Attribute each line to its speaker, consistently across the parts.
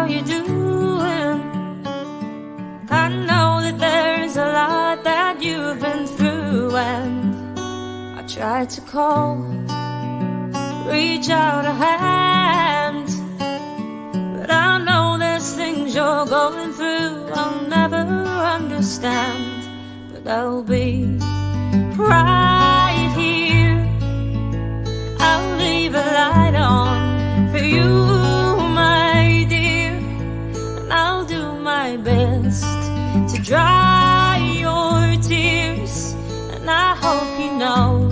Speaker 1: how you doing? I know that there's a lot that you've been through, and I tried to call, reach out a hand, but I know there's things you're going through I'll never understand. But I'll be right here, I'll leave a light on for you, my dear, and I'll do my best to dry your tears, and I hope you know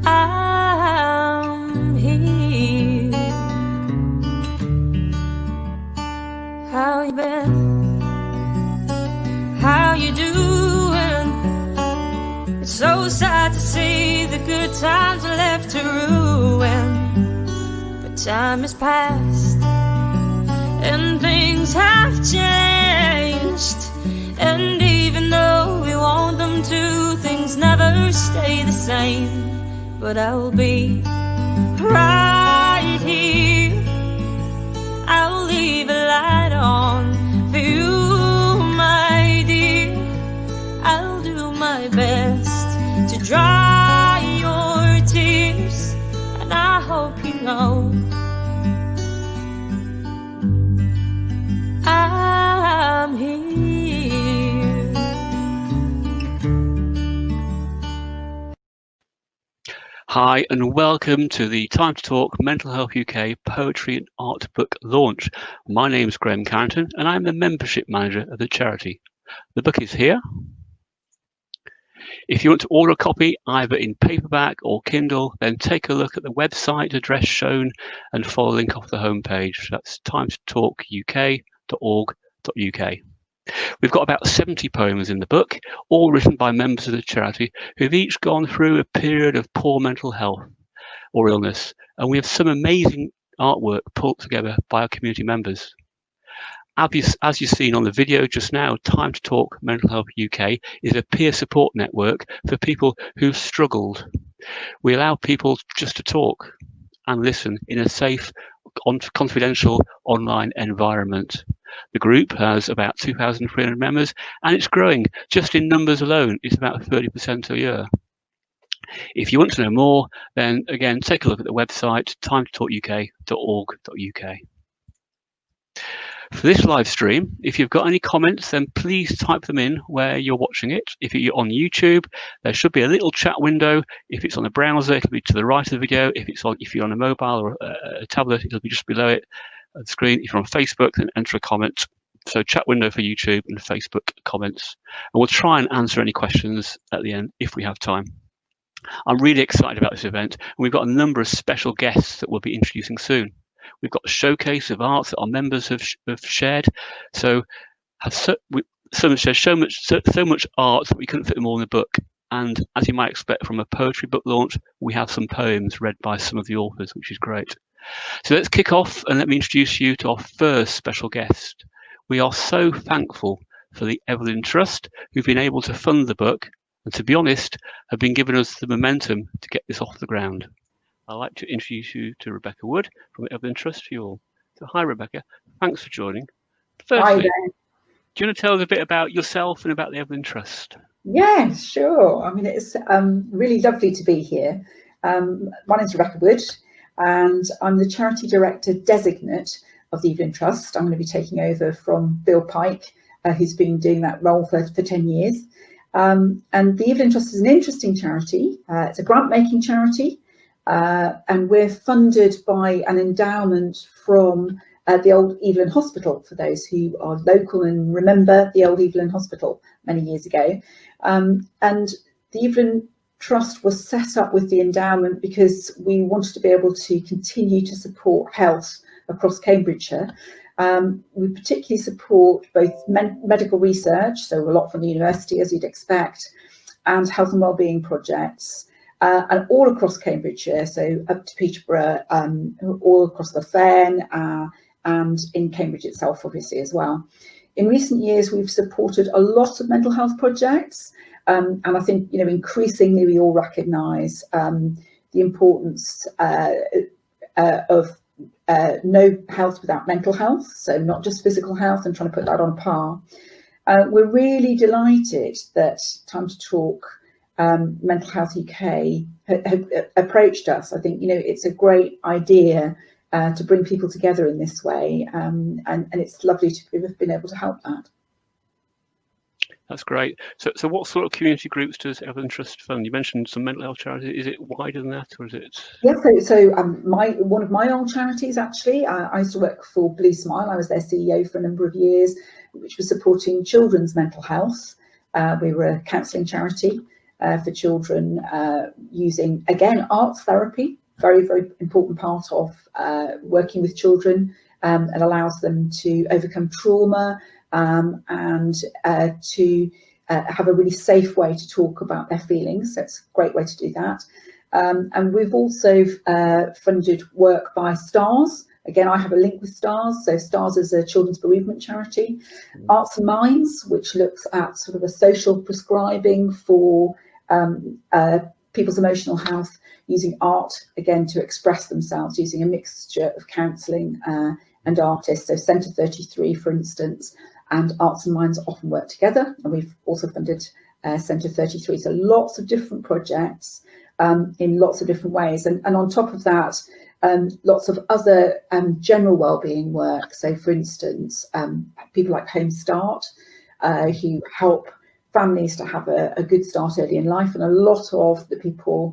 Speaker 1: I'm here. How you been? How you doing? It's so sad to see the good times are left to ruin, but time has passed and things have changed, and even though we want them to, things never stay the same. But I'll be right here, I'll leave a light on for you, my dear, I'll do my best to dry your tears, and I hope you know I'm here.
Speaker 2: Hi and welcome to the Time to Talk Mental Health UK Poetry and Art Book launch. My name's Graham Carrington and I'm the membership manager of the charity. The book is here. If you want to order a copy either in paperback or Kindle, then take a look at the website address shown and follow the link off the homepage. That's timetotalkuk.org.uk. We've got about 70 poems in the book, all written by members of the charity who've each gone through a period of poor mental health or illness, and we have some amazing artwork pulled together by our community members. As you've seen on the video just now, Time to Talk Mental Health UK is a peer support network for people who've struggled. We allow people just to talk and listen in a safe, confidential online environment. The group has about 2,300 members and it's growing. Just in numbers alone, it's about 30% a year. If you want to know more, then again, take a look at the website, timetotalkuk.org.uk. For this live stream, if you've got any comments, then please type them in where you're watching it. If you're on YouTube, there should be a little chat window. If it's on a browser, it'll be to the right of the video. If you're on a mobile or a tablet, it'll be just below it at the screen. If you're on Facebook, then enter a comment. So chat window for YouTube and Facebook comments. And we'll try and answer any questions at the end if we have time. I'm really excited about this event, and we've got a number of special guests that we'll be introducing soon. We've got a showcase of art that our members have shared. So shared so much art that we couldn't fit them all in the book. And as you might expect from a poetry book launch, we have some poems read by some of the authors, which is great. So let's kick off and let me introduce you to our first special guest. We are so thankful for the Evelyn Trust, who've been able to fund the book and, to be honest, have been giving us the momentum to get this off the ground. I'd like to introduce you to Rebecca Wood from the Evelyn Trust for you all. So hi, Rebecca. Thanks for joining. Firstly, do you want to tell us a bit about yourself and about the Evelyn Trust?
Speaker 3: Yeah, sure. I mean, it's really lovely to be here. My name's Rebecca Wood, and I'm the Charity Director Designate of the Evelyn Trust. I'm going to be taking over from Bill Pike, who's been doing that role for 10 years. And the Evelyn Trust is an interesting charity. It's a grant-making charity. And we're funded by an endowment from the old Evelyn Hospital, for those who are local and remember the old Evelyn Hospital many years ago. And the Evelyn Trust was set up with the endowment because we wanted to be able to continue to support health across Cambridgeshire. We particularly support both medical research, so a lot from the university, as you'd expect, and health and wellbeing projects. And all across Cambridgeshire, so up to Peterborough, all across the Fen, and in Cambridge itself, obviously, as well. In recent years, we've supported a lot of mental health projects, and I think, increasingly we all recognise the importance of no health without mental health, so not just physical health, and trying to put that on par. We're really delighted that Time to Talk Mental Health UK have approached us. I think, it's a great idea to bring people together in this way, and it's lovely to have been able to help that.
Speaker 2: That's great. So what sort of community groups does Evelyn Trust fund? You mentioned some mental health charities. Is it wider than that, or is it?
Speaker 3: Yeah, so one of my old charities, actually, I used to work for Blue Smile. I was their CEO for a number of years, which was supporting children's mental health. We were a counselling charity for children using, again, arts therapy, very, very important part of working with children. It allows them to overcome trauma, and to have a really safe way to talk about their feelings. So it's a great way to do that. And we've also funded work by STARS. Again, I have a link with STARS. So STARS is a children's bereavement charity. Arts and Minds, which looks at sort of a social prescribing for people's emotional health, using art, again, to express themselves, using a mixture of counselling and artists. So Centre 33, for instance, and Arts and Minds often work together. And we've also funded Centre 33. So lots of different projects in lots of different ways. And on top of that, lots of other general wellbeing work. So for instance, people like Home Start, who help families to have a good start early in life. And a lot of the people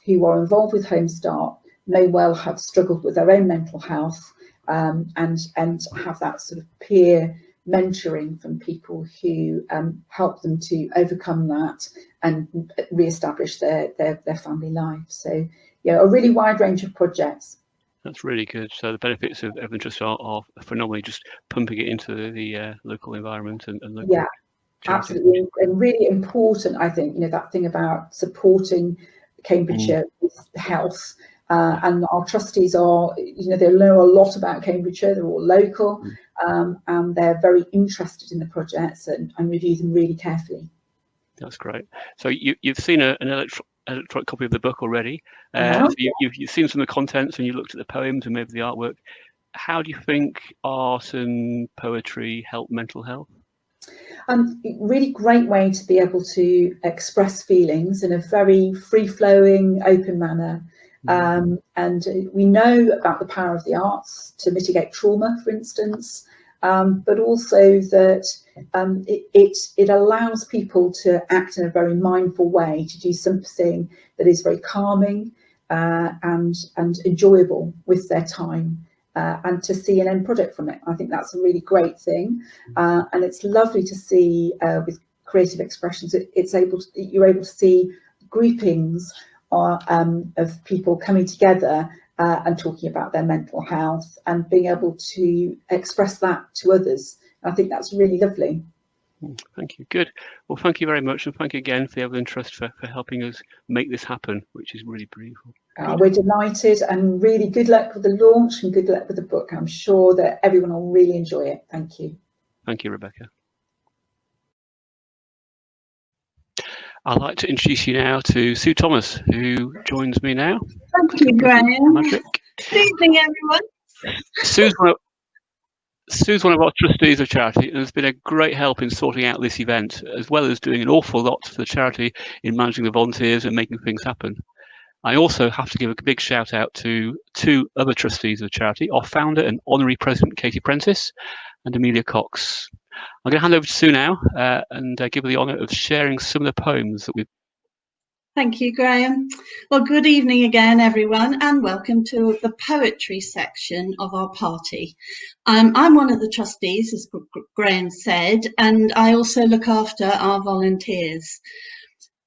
Speaker 3: who are involved with Home Start may well have struggled with their own mental health, and have that sort of peer mentoring from people who help them to overcome that and re-establish their family life. So yeah, a really wide range of projects.
Speaker 2: That's really good. So the benefits of Evelyn Trust are phenomenally, just pumping it into the local environment and local.
Speaker 3: Yeah, absolutely, and really important, I think, that thing about supporting Cambridgeshire with health. And our trustees are, they know a lot about Cambridgeshire. They're all local, and they're very interested in the projects and review them really carefully.
Speaker 2: That's great. So you've seen an electronic copy of the book already. So you've seen some of the contents, and you looked at the poems and maybe the artwork. How do you think art and poetry help mental health?
Speaker 3: Really great way to be able to express feelings in a very free-flowing, open manner. And we know about the power of the arts to mitigate trauma, for instance, but also that it allows people to act in a very mindful way, to do something that is very calming and enjoyable with their time, and to see an end product from it. I think that's a really great thing, and it's lovely to see with creative expressions. You're able to see groupings of people coming together and talking about their mental health and being able to express that to others. And I think that's really lovely.
Speaker 2: Thank you. Good. Well, thank you very much. And thank you again for the Evelyn Trust for helping us make this happen, which is really beautiful.
Speaker 3: We're delighted, and really good luck with the launch and good luck with the book. I'm sure that everyone will really enjoy it. Thank you.
Speaker 2: Thank you, Rebecca. I'd like to introduce you now to Sue Thomas, who joins me now.
Speaker 4: Thank you, Graham. Magic. Good evening, everyone.
Speaker 2: Sue's one of our trustees of charity and has been a great help in sorting out this event, as well as doing an awful lot for the charity in managing the volunteers and making things happen. I also have to give a big shout out to two other trustees of charity, our founder and honorary president, Katie Prentice, and Amelia Cox. I'm going to hand over to Sue now and give her the honour of sharing some of the poems that we've.
Speaker 4: Thank you, Graham. Well, good evening again, everyone, and welcome to the poetry section of our party. I'm one of the trustees, as Graham said, and I also look after our volunteers.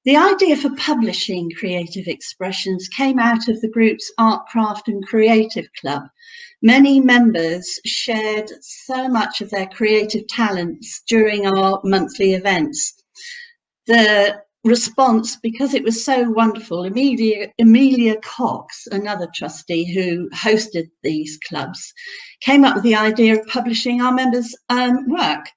Speaker 4: The idea for publishing Creative Expressions came out of the group's Art, Craft and Creative Club. Many members shared so much of their creative talents during our monthly events. The response, because it was so wonderful, Amelia Cox, another trustee who hosted these clubs, came up with the idea of publishing our members' work.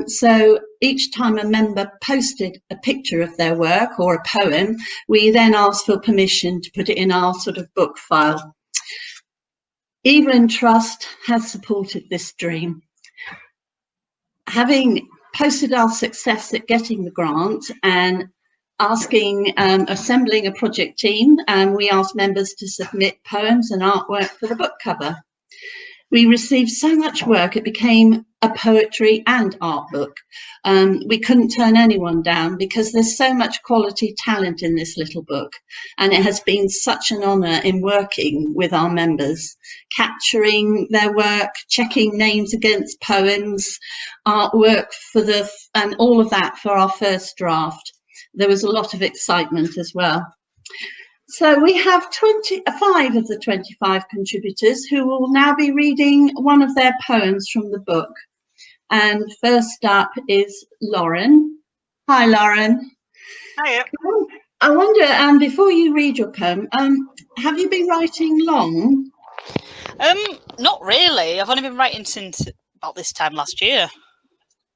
Speaker 4: So each time a member posted a picture of their work or a poem, we then asked for permission to put it in our sort of book file. Evelyn Trust has supported this dream. Having posted our success at getting the grant and assembling a project team, we asked members to submit poems and artwork for the book cover. We received so much work, it became a poetry and art book. We couldn't turn anyone down because there's so much quality talent in this little book. And it has been such an honour in working with our members, capturing their work, checking names against poems, artwork and all of that for our first draft. There was a lot of excitement as well. So we have 25 of the 25 contributors who will now be reading one of their poems from the book. And first up is Lauren. Hi, Lauren.
Speaker 5: Hiya.
Speaker 4: I wonder, before you read your poem, have you been writing long?
Speaker 5: Not really. I've only been writing since about this time last year.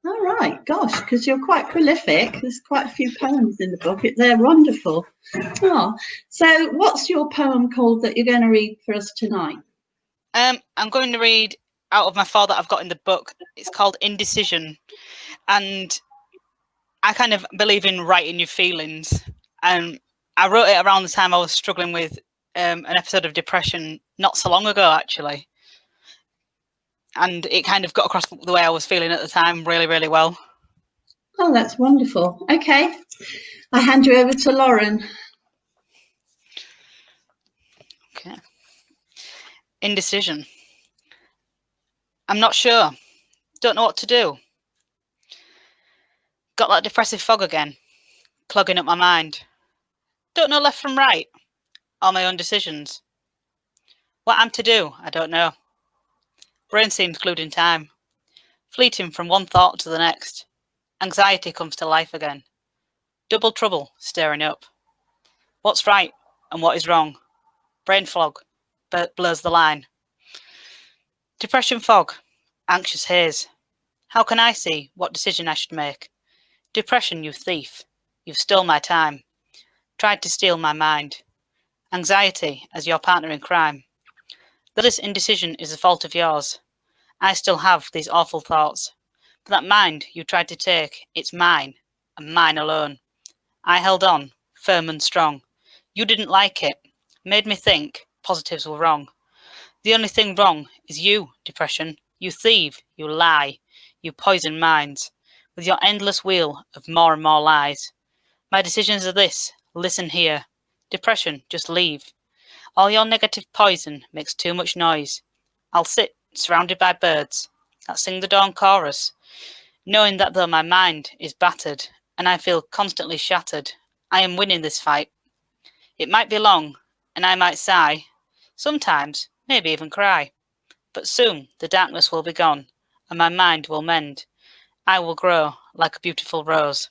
Speaker 4: All right, gosh, because you're quite prolific. There's quite a few poems in the book. They're wonderful. Oh, so what's your poem called that you're going to read for us tonight?
Speaker 5: I'm going to read out of my 4 that I've got in the book. It's called Indecision. And I kind of believe in writing your feelings. And I wrote it around the time I was struggling with an episode of depression not so long ago, actually. And it kind of got across the way I was feeling at the time really, really well.
Speaker 4: Oh, that's wonderful. Okay, I hand you over to Lauren.
Speaker 5: Okay. Indecision. I'm not sure. Don't know what to do. Got that depressive fog again, clogging up my mind. Don't know left from right, all my own decisions. What I'm to do, I don't know. Brain seems glued in time, fleeting from one thought to the next. Anxiety comes to life again. Double trouble staring up. What's right and what is wrong? Brain fog blurs the line. Depression fog, anxious haze. How can I see what decision I should make? Depression, you thief, you've stole my time, tried to steal my mind. Anxiety as your partner in crime. That this indecision is the fault of yours. I still have these awful thoughts. But that mind you tried to take, it's mine, and mine alone. I held on, firm and strong. You didn't like it, made me think positives were wrong. The only thing wrong is you, depression. You thieve, you lie, you poison minds, with your endless wheel of more and more lies. My decisions are this, listen here. Depression, just leave. All your negative poison makes too much noise. I'll sit surrounded by birds that sing the dawn chorus, knowing that though my mind is battered and I feel constantly shattered, I am winning this fight. It might be long and I might sigh, sometimes maybe even cry, but soon the darkness will be gone and my mind will mend. I will grow like a beautiful rose.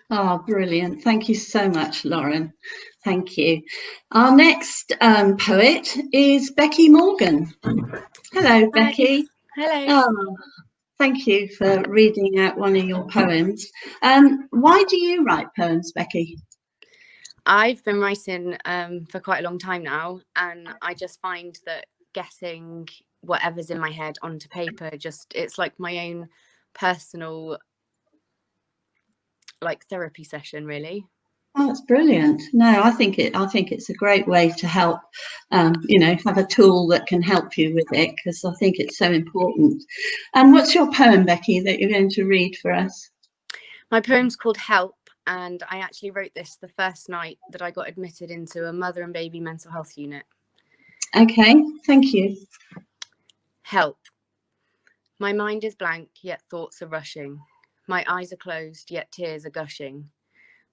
Speaker 4: Oh, brilliant. Thank you so much, Lauren. Thank you. Our next poet is Becky Morgan. Hello, Becky.
Speaker 6: Hello.
Speaker 4: Oh, thank you for reading out one of your poems. Why do you write poems, Becky?
Speaker 6: I've been writing for quite a long time now, and I just find that getting whatever's in my head onto paper, it's like my own personal therapy session, really.
Speaker 4: Oh, that's brilliant. No, I think it's a great way to help, have a tool that can help you with it, because I think it's so important. And what's your poem, Becky, that you're going to read for us?
Speaker 6: My poem's called Help, and I actually wrote this the first night that I got admitted into a mother and baby mental health unit.
Speaker 4: Okay, thank you.
Speaker 6: Help. My mind is blank, yet thoughts are rushing. My eyes are closed, yet tears are gushing.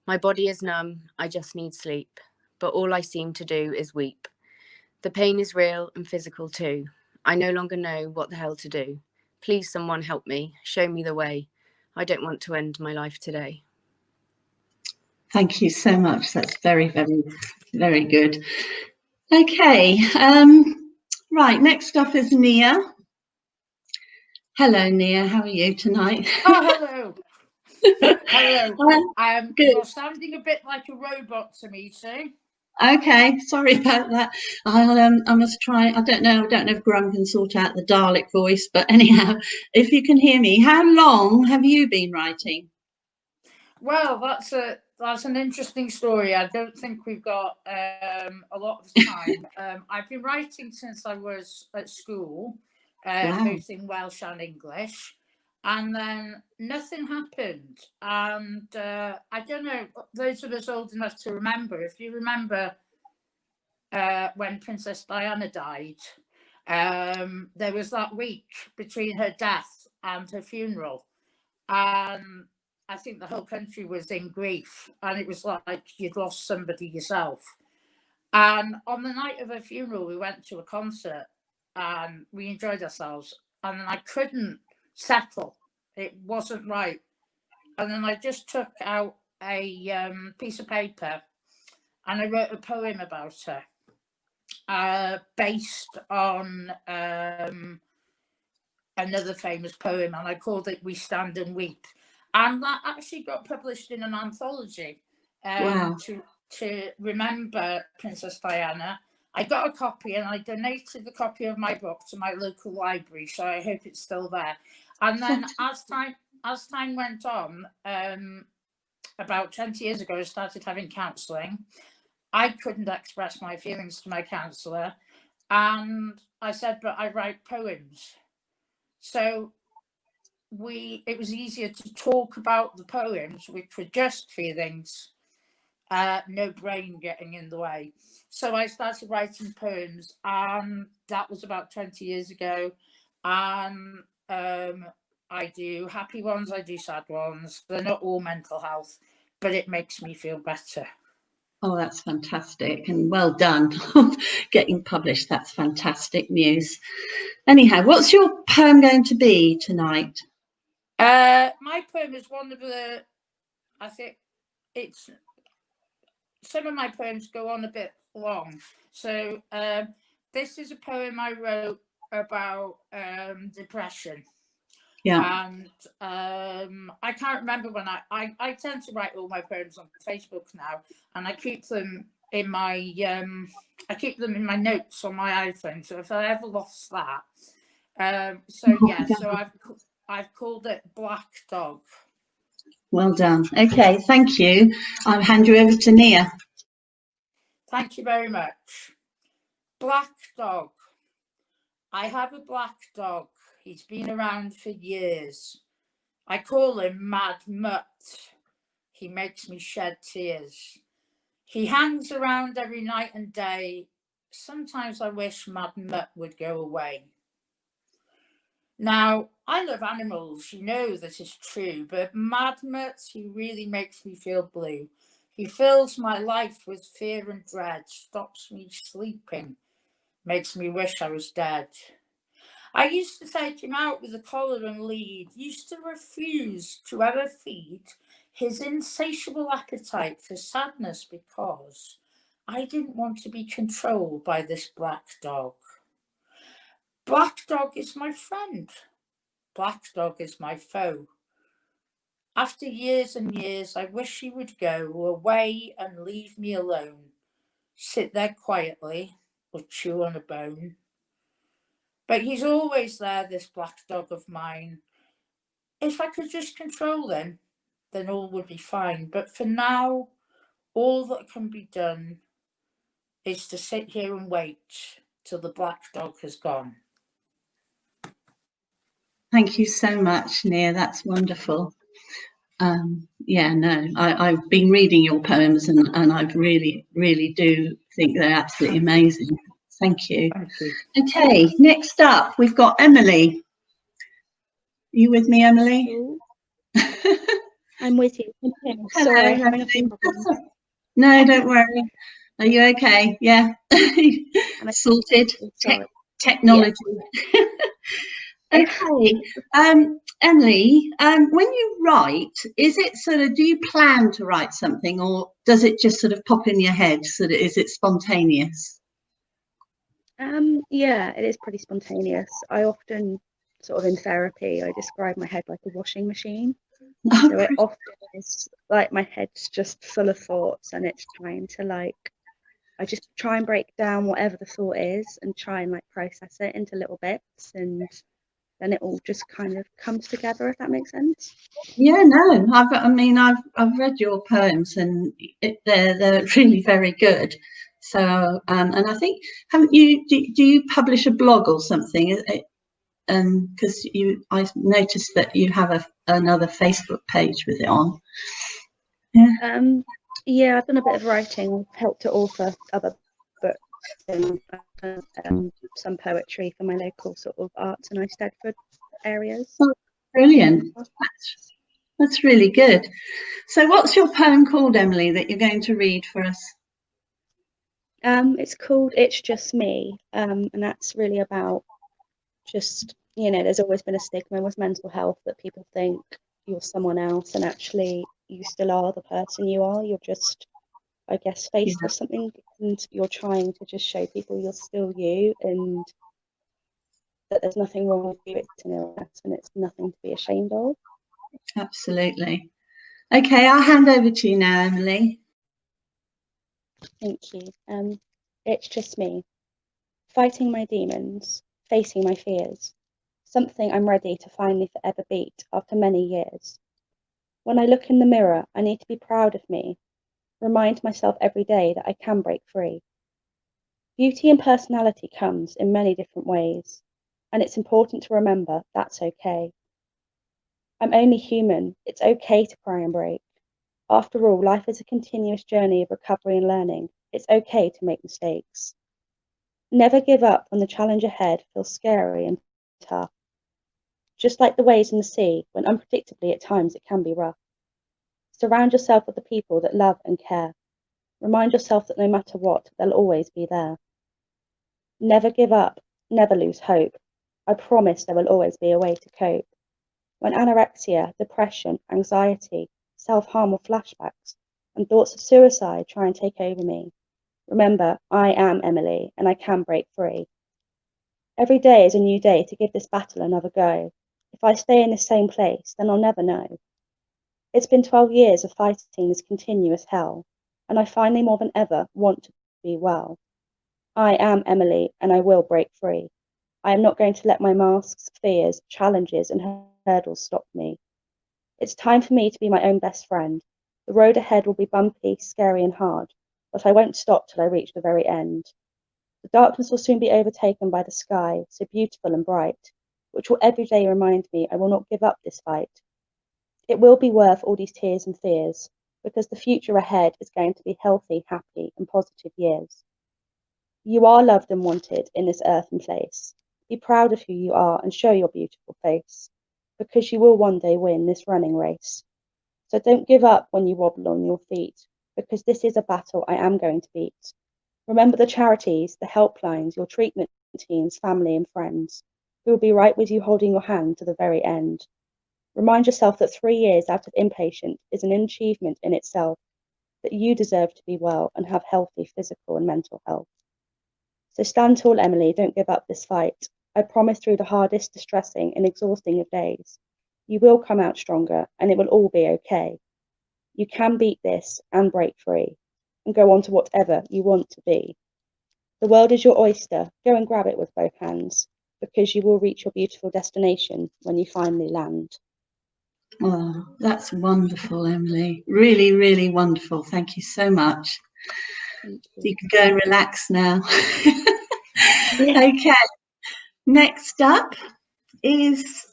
Speaker 6: My body is numb, I just need sleep, but all I seem to do is weep. The pain is real and physical too. I no longer know what the hell to do. Please, someone help me, show me the way. I don't want to end my life today.
Speaker 4: Thank you so much. That's very, very, very good. Okay, right, next up is Nia. Hello, Nia, how are you tonight?
Speaker 7: Oh, hello. Hello.
Speaker 4: Good.
Speaker 7: You're sounding a bit like a robot to me, Sue.
Speaker 4: Okay, sorry about that. I must try. I don't know if Graham can sort out the Dalek voice, but anyhow, if you can hear me, how long have you been writing?
Speaker 7: Well, that's an interesting story. I don't think we've got a lot of time. I've been writing since I was at school,
Speaker 4: Wow.
Speaker 7: both in Welsh and English, and then nothing happened. And I don't know, those of us old enough to remember, if you remember when Princess Diana died, there was that week between her death and her funeral. I think the whole country was in grief, and it was like you'd lost somebody yourself. And on the night of her funeral, we went to a concert and we enjoyed ourselves. And then I couldn't settle. It wasn't right. And then I just took out a piece of paper and I wrote a poem about her, based on another famous poem, and I called it We Stand and Weep. And that actually got published in an anthology
Speaker 4: Wow.
Speaker 7: to remember Princess Diana. I got a copy and I donated the copy of my book to my local library, so I hope it's still there. And then as time went on, about 20 years ago, I started having counselling. I couldn't express my feelings to my counsellor, and I said, but I write poems. So it was easier to talk about the poems, which were just feelings, no brain getting in the way. So I started writing poems, and that was about 20 years ago. And I do happy ones, I do sad ones. They're not all mental health, but it makes me feel better.
Speaker 4: Oh, that's fantastic, and well done getting published. That's fantastic news. Anyhow, what's your poem going to be tonight?
Speaker 7: My poem is one of the, I think it's, some of my poems go on a bit long. So this is a poem I wrote about depression.
Speaker 4: Yeah.
Speaker 7: And I can't remember when I tend to write all my poems on Facebook now, and I keep them in my notes on my iPhone. So if I ever lost that, so I've called it Black Dog.
Speaker 4: Well done. Okay, thank you. I'll hand you over to Nia.
Speaker 7: Thank you very much. Black Dog. I have a black dog. He's been around for years. I call him Mad Mutt. He makes me shed tears. He hangs around every night and day. Sometimes I wish Mad Mutt would go away. Now, I love animals, you know that is true, but Mad Mutt, he really makes me feel blue. He fills my life with fear and dread, stops me sleeping, makes me wish I was dead. I used to take him out with a collar and lead, used to refuse to ever feed his insatiable appetite for sadness because I didn't want to be controlled by this black dog. Black dog is my friend. Black dog is my foe. After years and years, I wish he would go away and leave me alone, sit there quietly or chew on a bone. But he's always there, this black dog of mine. If I could just control him, then all would be fine. But for now, all that can be done is to sit here and wait till the black dog has gone.
Speaker 4: Thank you so much, Nia. That's wonderful. I've been reading your poems and I really, really do think they're absolutely amazing. Thank you.
Speaker 7: Thank you.
Speaker 4: Okay, next up, we've got Emily. Are you with me, Emily?
Speaker 8: I'm with you. Sorry, I'm having a few problems.
Speaker 4: No, don't worry. Are you okay? Yeah. Sorted. Technology. Yeah. Okay. Emily, when you write, is it sort of, do you plan to write something or does it just sort of pop in your head? Is it spontaneous?
Speaker 8: Yeah, it is pretty spontaneous. I often sort of in therapy, I describe my head like a washing machine. So it often is like my head's just full of thoughts and it's trying to like I just try and break down whatever the thought is and try and like process it into little bits, and then it all just kind of comes together, if that makes sense.
Speaker 4: Yeah, no, I've read your poems, and they're really very good. So and I think, haven't you, do you publish a blog or something? Because I've noticed that you have another Facebook page with it on. Yeah.
Speaker 8: Yeah, I've done a bit of writing, helped to author other books, and some poetry for my local sort of arts and Eisteddfod areas.
Speaker 4: Oh, brilliant. That's really good. So what's your poem called, Emily, that you're going to read for us?
Speaker 8: It's called It's Just Me, and that's really about just, you know, there's always been a stigma with mental health that people think you're someone else, and actually you still are the person you are. You're just, I guess, faced with something, and you're trying to just show people you're still you, and that there's nothing wrong with you. It's an illness and it's nothing to be ashamed of.
Speaker 4: Absolutely. Okay, I'll hand over to you now, Emily.
Speaker 8: Thank you. It's just me, fighting my demons, facing my fears, something I'm ready to finally forever beat after many years. When I look in the mirror, I need to be proud of me, remind myself every day that I can break free. Beauty and personality comes in many different ways, and it's important to remember that's okay. I'm only human. It's okay to cry and break. After all, life is a continuous journey of recovery and learning. It's okay to make mistakes. Never give up when the challenge ahead feels scary and tough. Just like the waves in the sea, when unpredictably at times it can be rough. Surround yourself with the people that love and care. Remind yourself that no matter what, they'll always be there. Never give up, never lose hope. I promise there will always be a way to cope. When anorexia, depression, anxiety, self-harm or flashbacks, and thoughts of suicide try and take over me, remember, I am Emily, and I can break free. Every day is a new day to give this battle another go. If I stay in the same place, then I'll never know. It's been 12 years of fighting this continuous hell, and I finally more than ever want to be well. I am Emily, and I will break free. I am not going to let my masks, fears, challenges, and hurdles stop me. It's time for me to be my own best friend. The road ahead will be bumpy, scary, and hard, but I won't stop till I reach the very end. The darkness will soon be overtaken by the sky, so beautiful and bright, which will every day remind me I will not give up this fight. It will be worth all these tears and fears, because the future ahead is going to be healthy, happy, and positive years. You are loved and wanted in this earthen place. Be proud of who you are and show your beautiful face, because you will one day win this running race. So don't give up when you wobble on your feet, because this is a battle I am going to beat. Remember the charities, the helplines, your treatment teams, family and friends, who will be right with you holding your hand to the very end. Remind yourself that 3 years out of inpatient is an achievement in itself, that you deserve to be well and have healthy physical and mental health. So stand tall, Emily, don't give up this fight. I promise through the hardest, distressing and exhausting of days, you will come out stronger and it will all be okay. You can beat this and break free and go on to whatever you want to be. The world is your oyster. Go and grab it with both hands, because you will reach your beautiful destination when you finally land.
Speaker 4: Oh, that's wonderful, Emily. Really, really wonderful. Thank you so much. You can go and relax now. Okay. Next up is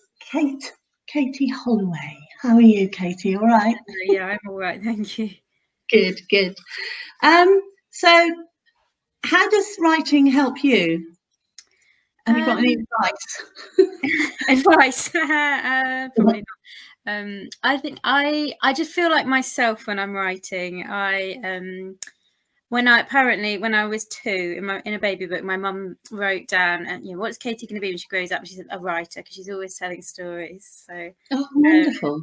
Speaker 4: Katie Holloway. How are you, Katie? All right?
Speaker 1: Yeah, I'm all right, thank you.
Speaker 4: Good, good. So how does writing help you? Have you got any advice?
Speaker 1: Advice? Probably not. I think I just feel like myself when I'm writing. When I was 2 in a baby book, my mum wrote down, what's Katie going to be when she grows up? She's a writer because she's always telling stories. So
Speaker 4: wonderful.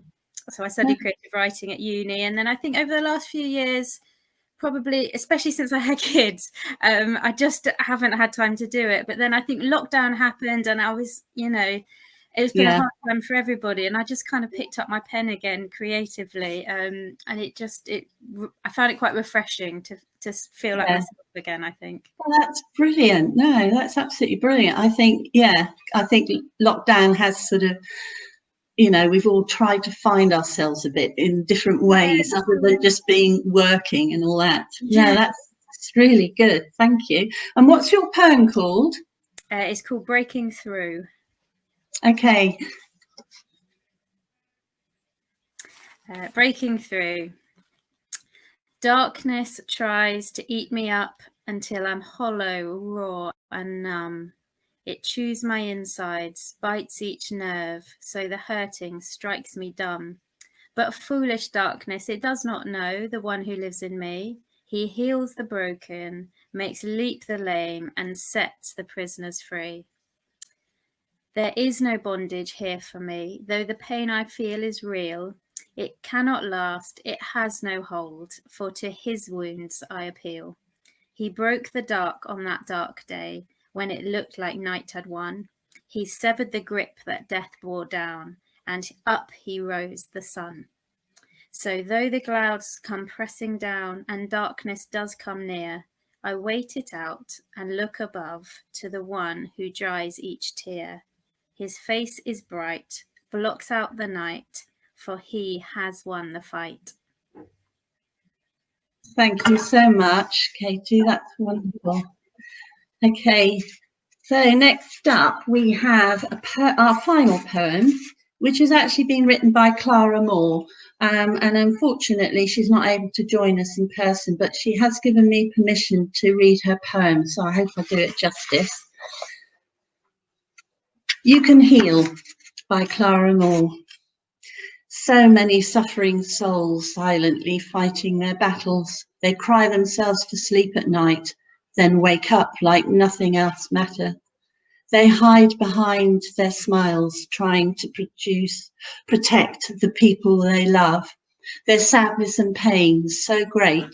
Speaker 1: So I studied creative writing at uni, and then I think over the last few years, probably especially since I had kids, I just haven't had time to do it. But then I think lockdown happened, and I was, It's been a
Speaker 4: Yeah.
Speaker 1: hard time for everybody, and I just kind of picked up my pen again creatively, and I found it quite refreshing to feel like myself again, I think.
Speaker 4: Well, that's brilliant. No, that's absolutely brilliant. I think lockdown has sort of, you know, we've all tried to find ourselves a bit in different ways other than just being working and all that. Yeah, that's really good. Thank you. And what's your poem called?
Speaker 1: It's called Breaking Through.
Speaker 4: Okay.
Speaker 1: Breaking through. Darkness tries to eat me up until I'm hollow, raw and numb. It chews my insides, bites each nerve, so the hurting strikes me dumb. But foolish darkness, it does not know the one who lives in me. He heals the broken, makes leap the lame, and sets the prisoners free. There is no bondage here for me, though the pain I feel is real. It cannot last, it has no hold, for to his wounds I appeal. He broke the dark on that dark day, when it looked like night had won. He severed the grip that death bore down, and up he rose the sun. So though the clouds come pressing down, and darkness does come near, I wait it out, and look above, to the one who dries each tear. His face is bright, blocks out the night, for he has won the fight.
Speaker 4: Thank you so much, Katie. That's wonderful. Okay, so next up we have our final poem, which has actually been written by Clara Moore. And unfortunately, she's not able to join us in person, but she has given me permission to read her poem, so I hope I do it justice. You Can Heal by Clara Moore. So many suffering souls silently fighting their battles. They cry themselves to sleep at night, then wake up like nothing else matters. They hide behind their smiles, trying to protect the people they love. Their sadness and pain so great,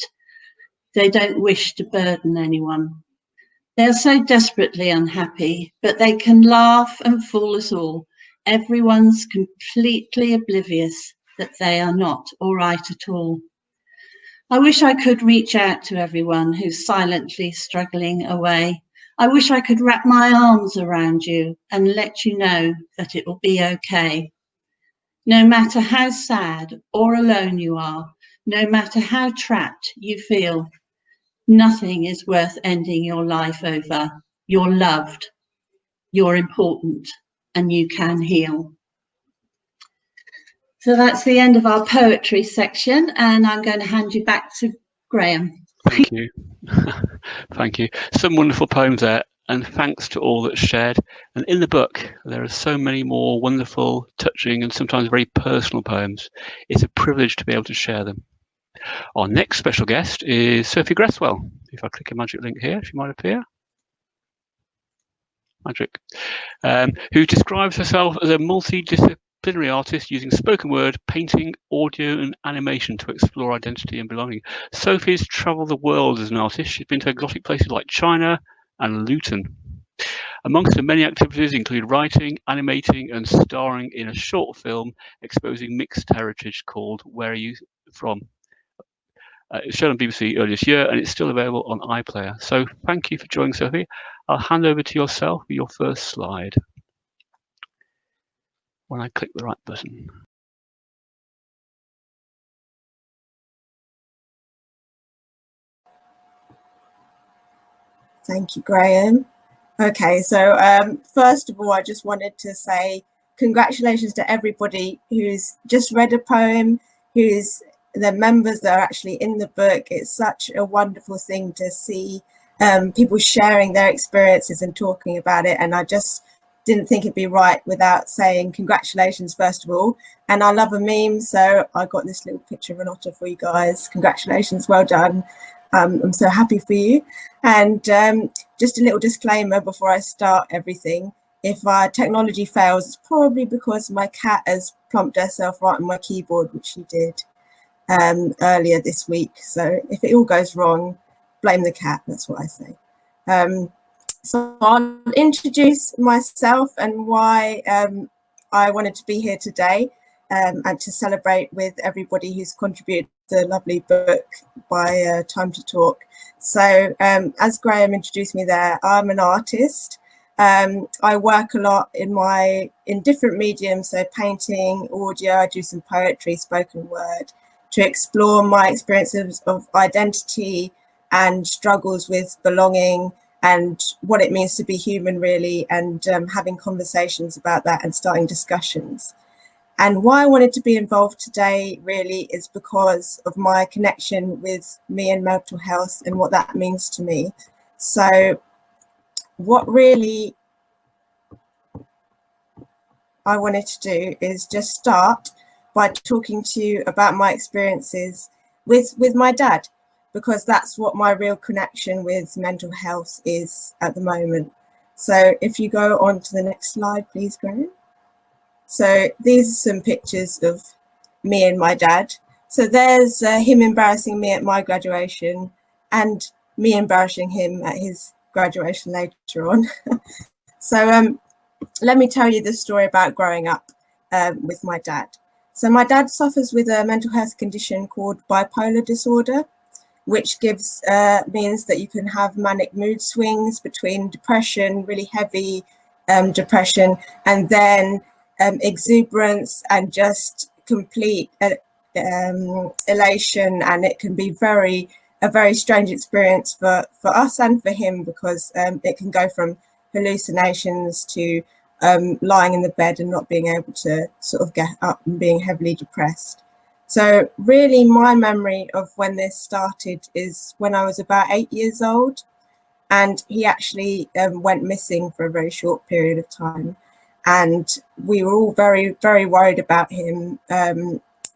Speaker 4: they don't wish to burden anyone. They are so desperately unhappy, but they can laugh and fool us all. Everyone's completely oblivious that they are not all right at all. I wish I could reach out to everyone who's silently struggling away. I wish I could wrap my arms around you and let you know that it will be okay. No matter how sad or alone you are, no matter how trapped you feel, nothing is worth ending your life over. You're loved, you're important, and you can heal. So that's the end of our poetry section, and I'm going to hand you back to Graham.
Speaker 2: Thank you. Thank you. Some wonderful poems there, and thanks to all that's shared. And in the book, there are so many more wonderful, touching, and sometimes very personal poems. It's a privilege to be able to share them. Our next special guest is Sophie Gresswell. If I click a magic link here, she might appear. Magic. Who describes herself as a multidisciplinary artist using spoken word, painting, audio and animation to explore identity and belonging. Sophie's travelled the world as an artist. She's been to exotic places like China and Luton. Amongst her many activities include writing, animating and starring in a short film exposing mixed heritage called Where Are You From? It was shown on BBC earlier this year and it's still available on iPlayer. So thank you for joining, Sophie. I'll hand over to yourself for your first slide when I click the right button.
Speaker 9: Thank you, Graham. Okay, so first of all, I just wanted to say congratulations to everybody who's just read a poem, who's the members that are actually in the book. It's such a wonderful thing to see people sharing their experiences and talking about it. And I just didn't think it'd be right without saying congratulations, first of all. And I love a meme, so I got this little picture of an otter for you guys. Congratulations, well done. I'm so happy for you. And just a little disclaimer before I start everything. If our technology fails, it's probably because my cat has plumped herself right on my keyboard, which she did earlier this week. So if it all goes wrong, blame the cat, that's what I say. So I'll introduce myself and why I wanted to be here today and to celebrate with everybody who's contributed to the lovely book by Time to Talk. So as Graham introduced me there, I'm an artist. I work a lot in different mediums, so painting, audio, I do some poetry, spoken word, to explore my experiences of identity and struggles with belonging and what it means to be human, really, and having conversations about that and starting discussions. And why I wanted to be involved today really is because of my connection with me and mental health and what that means to me. So what really I wanted to do is just start by talking to you about my experiences with my dad, because that's what my real connection with mental health is at the moment. So if you go on to the next slide, please, Graham. So these are some pictures of me and my dad. So there's him embarrassing me at my graduation and me embarrassing him at his graduation later on. So let me tell you the story about growing up with my dad. So my dad suffers with a mental health condition called bipolar disorder, which means that you can have manic mood swings between depression, really heavy depression, and then exuberance and just complete elation. And it can be a very strange experience for us and for him, because it can go from hallucinations to lying in the bed and not being able to sort of get up and being heavily depressed. So really my memory of when this started is when I was about 8 years old, and he actually went missing for a very short period of time. And we were all very, very worried about him.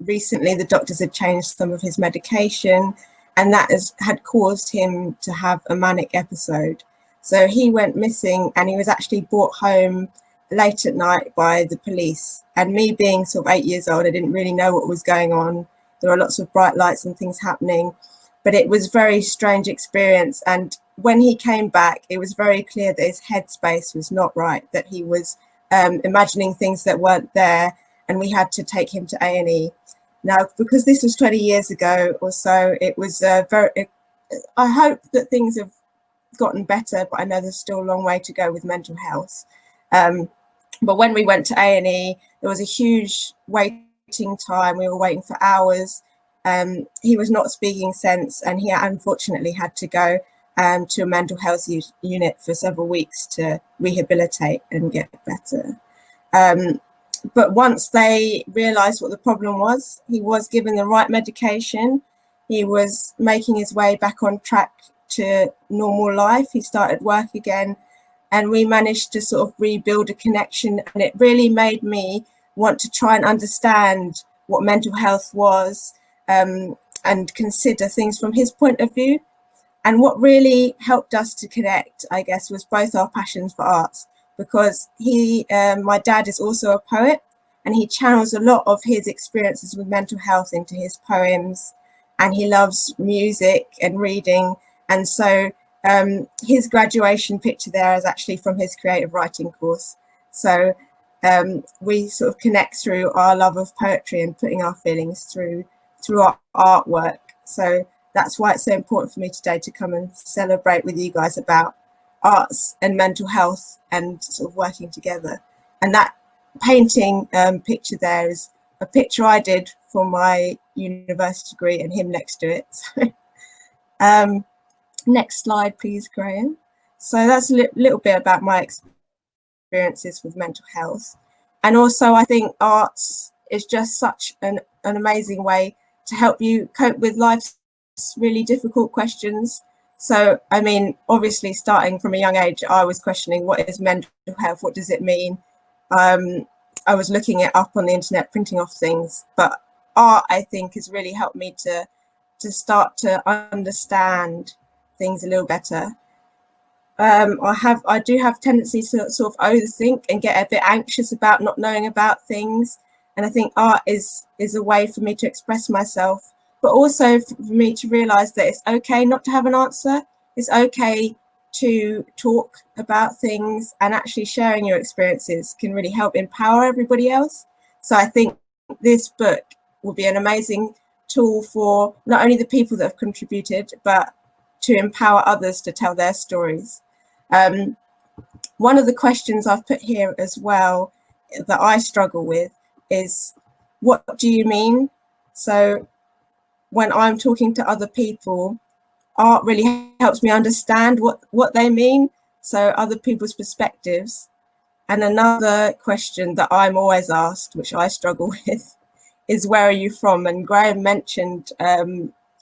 Speaker 9: Recently, the doctors had changed some of his medication, and that had caused him to have a manic episode. So he went missing, and he was actually brought home late at night by the police. And me being sort of 8 years old, I didn't really know what was going on. There were lots of bright lights and things happening, but it was a very strange experience. And when he came back, it was very clear that his headspace was not right, that he was imagining things that weren't there, and we had to take him to A&E. Now, because this was 20 years ago or so, it was I hope that things have gotten better, but I know there's still a long way to go with mental health. But when we went to A&E, there was a huge waiting time. We were waiting for hours. He was not speaking sense, and he unfortunately had to go to a mental health unit for several weeks to rehabilitate and get better. But once they realised what the problem was, he was given the right medication. He was making his way back on track to normal life. He started work again, and we managed to sort of rebuild a connection. And it really made me want to try and understand what mental health was, and consider things from his point of view. And what really helped us to connect, I guess, was both our passions for arts, because my dad is also a poet, and he channels a lot of his experiences with mental health into his poems, and he loves music and reading. And so his graduation picture there is actually from his creative writing course. So we sort of connect through our love of poetry and putting our feelings through our artwork. So that's why it's so important for me today to come and celebrate with you guys about arts and mental health and sort of working together. And that painting picture there is a picture I did for my university degree, and him next to it. So, next slide, please, Graham. So that's a little bit about my experiences with mental health. And also I think arts is just such an amazing way to help you cope with life's really difficult questions. So, I mean, obviously starting from a young age, I was questioning, what is mental health? What does it mean? I was looking it up on the internet, printing off things, but art, I think, has really helped me to start to understand things a little better. I do have tendencies to sort of overthink and get a bit anxious about not knowing about things. And I think art is a way for me to express myself, but also for me to realise that it's okay not to have an answer. It's okay to talk about things, and actually sharing your experiences can really help empower everybody else. So I think this book will be an amazing tool for not only the people that have contributed, but to empower others to tell their stories. One of the questions I've put here as well that I struggle with is, what do you mean? So when I'm talking to other people, art really helps me understand what they mean, so other people's perspectives. And another question that I'm always asked, which I struggle with, is where are you from? And Graham mentioned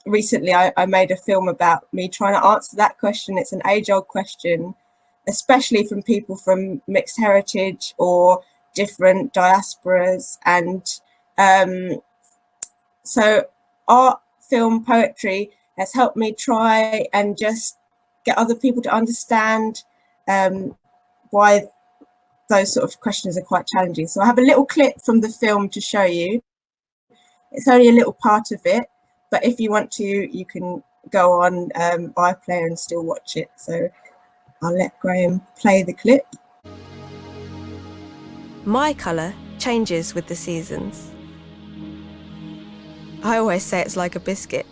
Speaker 9: recently I made a film about me trying to answer that question. It's an age-old question, especially from people from mixed heritage or different diasporas. And so art, film, poetry has helped me try and just get other people to understand why those sort of questions are quite challenging. So I have a little clip from the film to show you. It's only a little part of it, but if you want to, you can go on iPlayer and still watch it. So I'll let Graham play the clip.
Speaker 10: My colour changes with the seasons. I always say it's like a biscuit.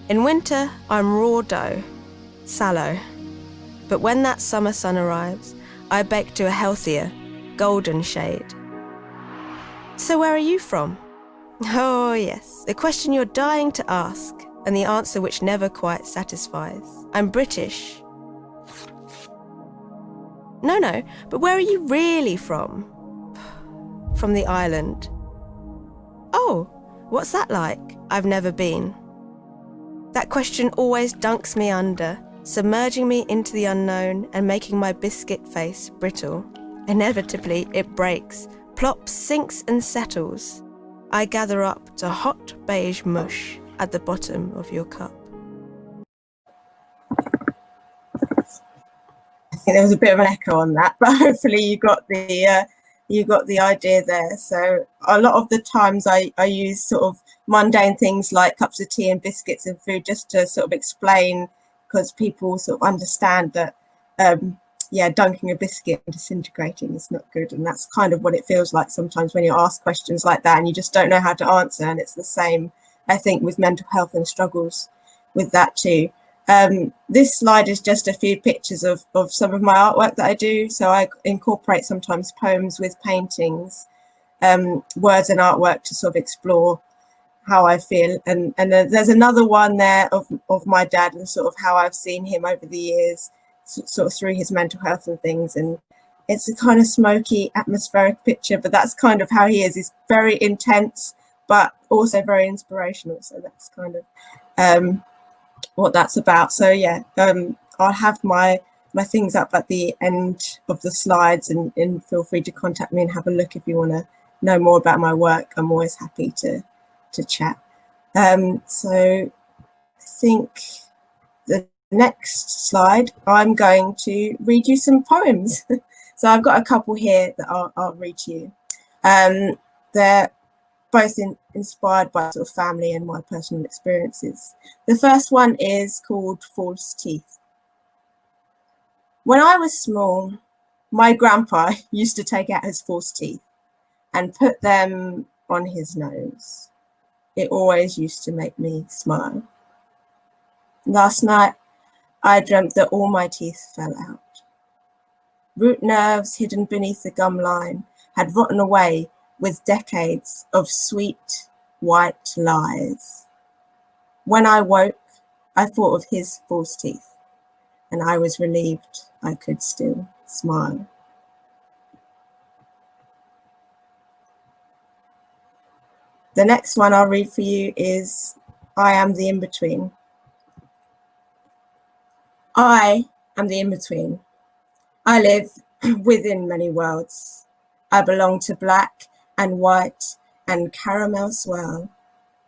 Speaker 10: In winter, I'm raw dough, sallow. But when that summer sun arrives, I bake to a healthier, golden shade. So where are you from? Oh yes, a question you're dying to ask, and the answer which never quite satisfies. I'm British. No, but where are you really from? From the island. Oh, what's that like? I've never been. That question always dunks me under, submerging me into the unknown and making my biscuit face brittle. Inevitably, it breaks, plops, sinks and settles. I gather up to hot beige mush at the bottom of your cup.
Speaker 9: I think there was a bit of an echo on that, but hopefully you got the idea there. So a lot of the times I use sort of mundane things like cups of tea and biscuits and food just to sort of explain, because people sort of understand that dunking a biscuit and disintegrating is not good. And that's kind of what it feels like sometimes when you ask questions like that and you just don't know how to answer. And it's the same, I think, with mental health and struggles with that too. This slide is just a few pictures of some of my artwork that I do. So I incorporate sometimes poems with paintings, words and artwork to sort of explore how I feel. And there's another one there of my dad and sort of how I've seen him over the years, sort of through his mental health and things. And it's a kind of smoky, atmospheric picture, but that's kind of how he is. He's very intense, but also very inspirational. So that's kind of what that's about. So yeah, I'll have my things up at the end of the slides, and feel free to contact me and have a look if you want to know more about my work. I'm always happy to chat. So I think the next slide, I'm going to read you some poems. So I've got a couple here that I'll read to you. They're both inspired by sort of family and my personal experiences. The first one is called False Teeth. When I was small, my grandpa used to take out his false teeth and put them on his nose. It always used to make me smile. Last night, I dreamt that all my teeth fell out. Root nerves hidden beneath the gum line had rotten away with decades of sweet white lies. When I woke, I thought of his false teeth, and I was relieved I could still smile. The next one I'll read for you is I Am the In-Between. I am the in-between. I live within many worlds. I belong to black and white and caramel swirl,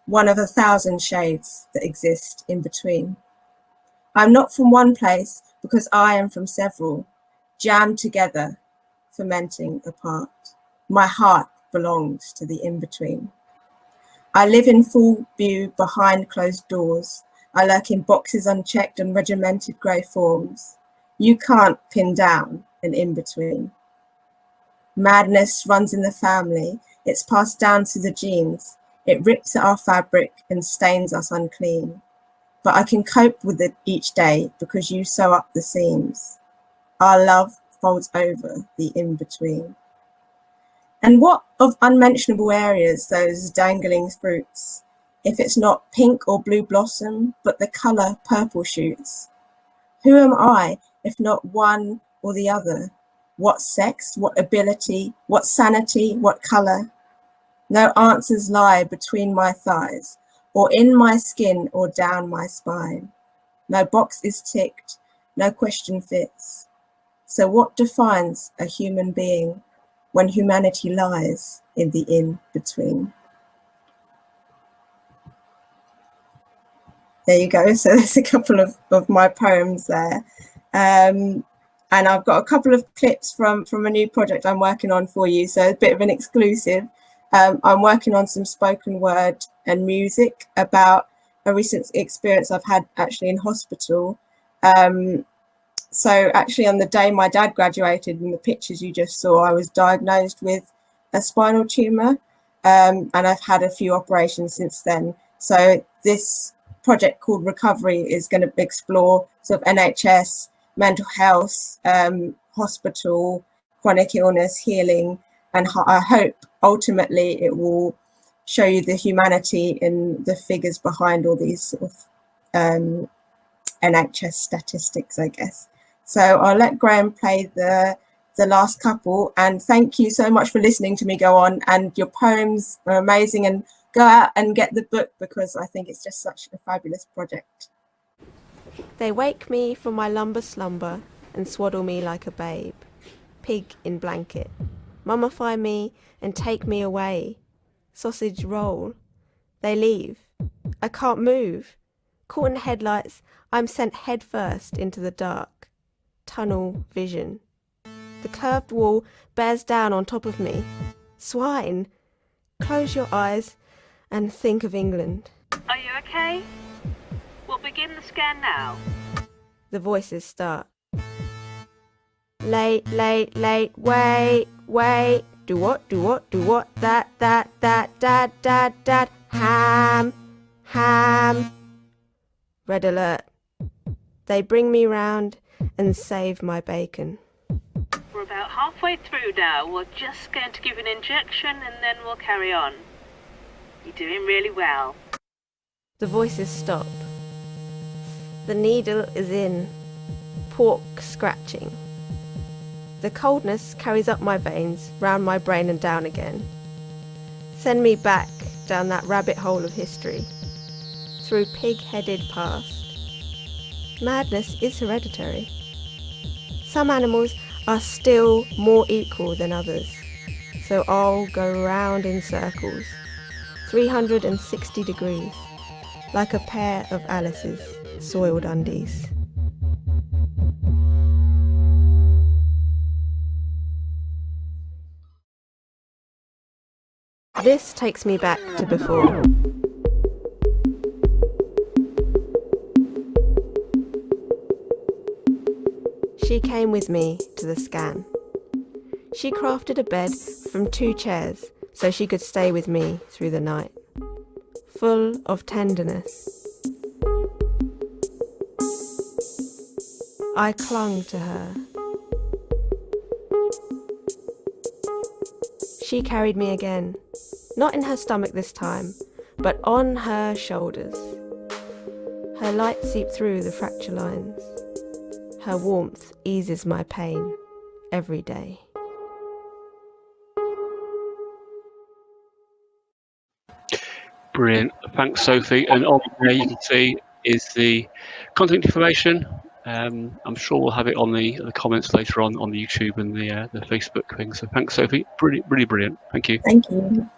Speaker 9: one of 1,000 shades that exist in between. I'm not from one place because I am from several, jammed together, fermenting apart. My heart belongs to the in-between. I live in full view behind closed doors. I lurk in boxes unchecked and regimented grey forms. you can't pin down an in-between. Madness runs in the family. It's passed down through the genes. It rips at our fabric and stains us unclean. But I can cope with it each day because you sew up the seams. Our love folds over the in-between. And what of unmentionable areas, those dangling fruits? If it's not pink or blue blossom, but the colour purple shoots. Who am I if not one or the other? What sex, what ability, what sanity, what colour? No answers lie between my thighs, or in my skin or down my spine. No box is ticked, no question fits. So what defines a human being when humanity lies in the in-between? There you go. So there's a couple of my poems there. And I've got a couple of clips from a new project I'm working on for you. So a bit of an exclusive. I'm working on some spoken word and music about a recent experience I've had actually in hospital. So actually on the day my dad graduated, in the pictures you just saw, I was diagnosed with a spinal tumour, and I've had a few operations since then. So this project called Recovery is going to explore sort of NHS, mental health, hospital, chronic illness, healing, and I hope ultimately it will show you the humanity in the figures behind all these sort of NHS statistics, I guess. So I'll let Graham play the last couple, and thank you so much for listening to me go on, and your poems are amazing, and go out and get the book because I think it's just such a fabulous project.
Speaker 10: They wake me from my lumber slumber and swaddle me like a babe, pig in blanket, mummify me and take me away, sausage roll. They leave. I can't move. Caught in headlights, I'm sent head first into the dark. Tunnel vision. The curved wall bears down on top of me. Swine. Close your eyes and think of England.
Speaker 11: Are you okay? We'll begin the scan now.
Speaker 10: The voices start. Late, late, late, wait, wait. Do what, do what, do what, that, dad, dad, ham, ham. Red alert. They bring me round and save my bacon.
Speaker 11: We're about halfway through now. We're just going to give an injection and then we'll carry on. You're doing really well.
Speaker 10: The voices stop. The needle is in. Pork scratching. The coldness carries up my veins, round my brain and down again. Send me back down that rabbit hole of history, through pig-headed past. Madness is hereditary. Some animals are still more equal than others, so I'll go round in circles, 360 degrees, like a pair of Alice's soiled undies. This takes me back to before. She came with me to the scan. She crafted a bed from 2 chairs so she could stay with me through the night, full of tenderness. I clung to her. She carried me again, not in her stomach this time, but on her shoulders. Her light seeped through the fracture lines. Her warmth eases my pain every day.
Speaker 2: Brilliant. Thanks, Sophie. And on there you can see is the contact information. I'm sure we'll have it on the comments later on the YouTube and the Facebook thing. So thanks, Sophie. Really brilliant. Thank you.
Speaker 9: Thank you.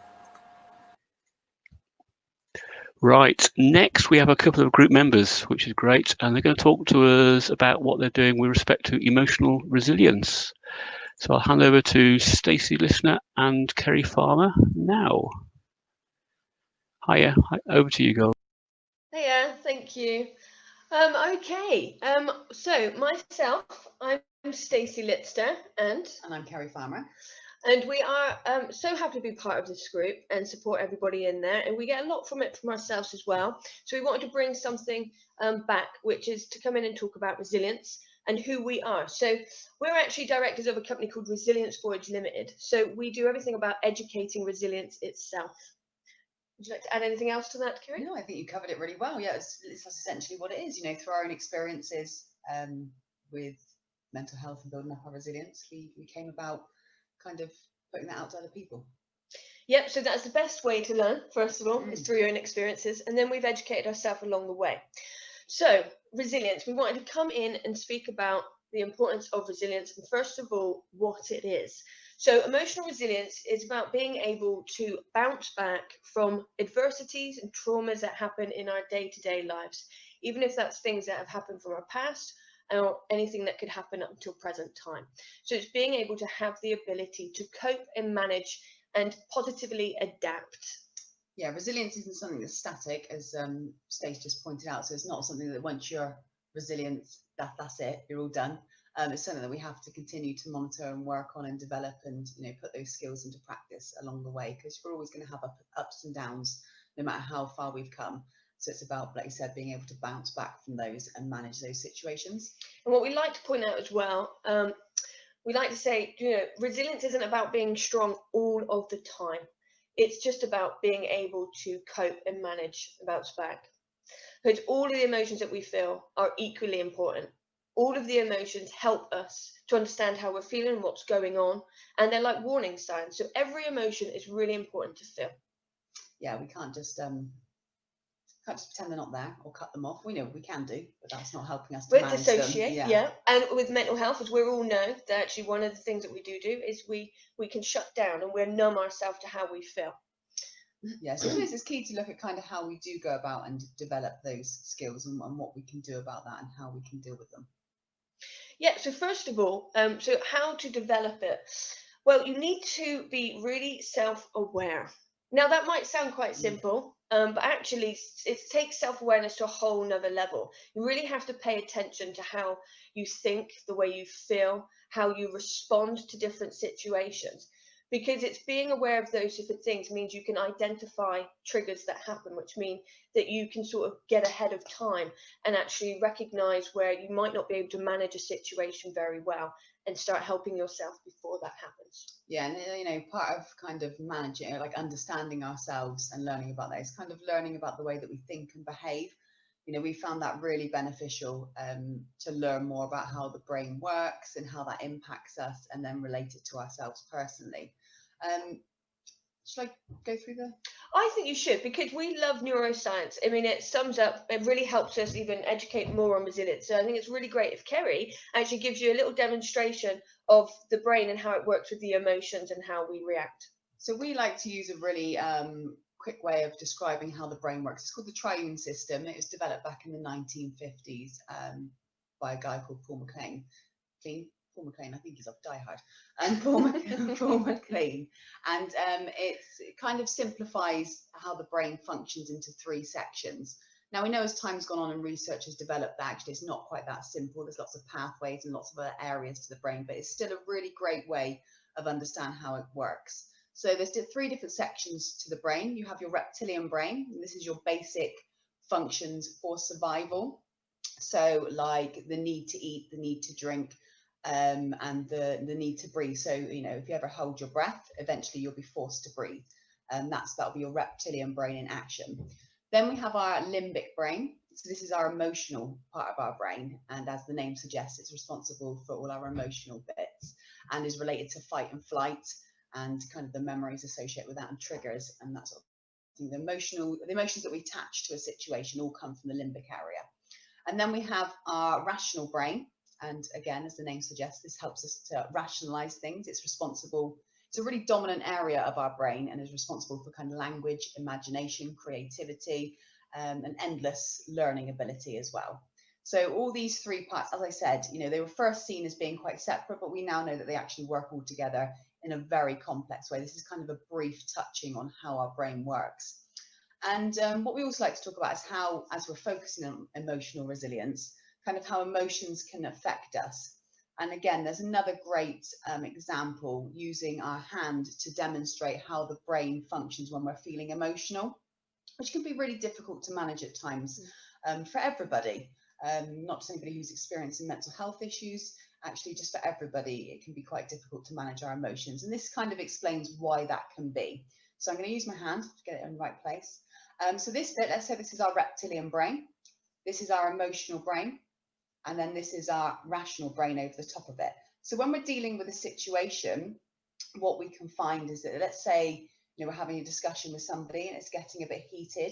Speaker 2: Right, next we have a couple of group members, which is great, and they're going to talk to us about what they're doing with respect to emotional resilience. So I'll hand over to Stacey Listener and Kerry Farmer now. Hiya, over to you, girl.
Speaker 12: Hiya, thank you. Okay. So myself, I'm Stacey Litster, and
Speaker 13: I'm Kerry Farmer.
Speaker 12: And we are so happy to be part of this group and support everybody in there. And we get a lot from it from ourselves as well. So we wanted to bring something back, which is to come in and talk about resilience and who we are. So we're actually directors of a company called Resilience Voyage Limited. So we do everything about educating resilience itself. Would you like to add anything else to that, Kerry?
Speaker 13: No, I think you covered it really well. Yeah, it's essentially what it is. You know, through our own experiences with mental health and building up our resilience, we came about kind of putting that out to other people.
Speaker 12: Yep, so that's the best way to learn, first of all, is through your own experiences, and then we've educated ourselves along the way. So, resilience, we wanted to come in and speak about the importance of resilience, and first of all, what it is. So, emotional resilience is about being able to bounce back from adversities and traumas that happen in our day-to-day lives, even if that's things that have happened from our past, or anything that could happen up until present time. So it's being able to have the ability to cope and manage and positively adapt.
Speaker 13: Yeah, resilience isn't something that's static, as Stace just pointed out. So it's not something that once you're resilient, that's it, you're all done. It's something that we have to continue to monitor and work on and develop, and put those skills into practice along the way, because we're always going to have ups and downs, no matter how far we've come. So it's about, like you said, being able to bounce back from those and manage those situations.
Speaker 12: And what we like to point out as well, we like to say, resilience isn't about being strong all of the time. It's just about being able to cope and manage and bounce back. Because all of the emotions that we feel are equally important. All of the emotions help us to understand how we're feeling and what's going on, and they're like warning signs. So every emotion is really important to feel.
Speaker 13: Yeah, we can't just pretend they're not there or cut them off. We know we can do, but that's not helping us to manage
Speaker 12: dissociate
Speaker 13: them.
Speaker 12: Yeah. And with mental health, as we all know, that actually one of the things that we do is we can shut down and we're numb ourselves to how we feel.
Speaker 13: Yeah, so it's key to look at kind of how we do go about and develop those skills, and what we can do about that and how we can deal with them.
Speaker 12: Yeah, so first of all, so how to develop it? Well, you need to be really self-aware. Now, that might sound quite simple, but actually it takes self-awareness to a whole nother level. You really have to pay attention to how you think, the way you feel, how you respond to different situations. Because it's being aware of those different things means you can identify triggers that happen, which mean that you can sort of get ahead of time and actually recognize where you might not be able to manage a situation very well, and start helping yourself before that happens.
Speaker 13: Yeah, and part of kind of managing, like understanding ourselves and learning about that, is kind of learning about the way that we think and behave. We found that really beneficial to learn more about how the brain works and how that impacts us, and then relate it to ourselves personally. Should I go through the...
Speaker 12: I think you should, because we love neuroscience. I mean, it sums up, it really helps us even educate more on resilience. So I think it's really great if Kerry actually gives you a little demonstration of the brain and how it works with the emotions and how we react.
Speaker 13: So we like to use a really quick way of describing how the brain works. It's called the triune system. It was developed back in the 1950s by a guy called Paul McLean. Paul McLean, I think he's off Die Hard, and Paul McLean. And it kind of simplifies how the brain functions into 3 sections. Now, we know as time's gone on and research has developed that actually it's not quite that simple. There's lots of pathways and lots of other areas to the brain, but it's still a really great way of understand how it works. So there's 3 different sections to the brain. You have your reptilian brain, and this is your basic functions for survival. So like the need to eat, the need to drink, and the need to breathe. So, if you ever hold your breath, eventually you'll be forced to breathe. And that'll be your reptilian brain in action. Then we have our limbic brain. So this is our emotional part of our brain. And as the name suggests, it's responsible for all our emotional bits and is related to fight and flight and kind of the memories associated with that and triggers and that sort of thing. The emotions that we attach to a situation all come from the limbic area. And then we have our rational brain. And again, as the name suggests, this helps us to rationalize things. It's a really dominant area of our brain and is responsible for kind of language, imagination, creativity, and endless learning ability as well. So all these 3 parts, as I said, they were first seen as being quite separate, but we now know that they actually work all together in a very complex way. This is kind of a brief touching on how our brain works. And what we also like to talk about is how, as we're focusing on emotional resilience, kind of how emotions can affect us. And again, there's another great example using our hand to demonstrate how the brain functions when we're feeling emotional, which can be really difficult to manage at times for everybody. Not just anybody who's experiencing mental health issues, actually just for everybody, it can be quite difficult to manage our emotions. And this kind of explains why that can be. So I'm going to use my hand to get it in the right place. So this bit, let's say this is our reptilian brain. This is our emotional brain. And then this is our rational brain over the top of it. So when we're dealing with a situation, what we can find is that, let's say, we're having a discussion with somebody and it's getting a bit heated.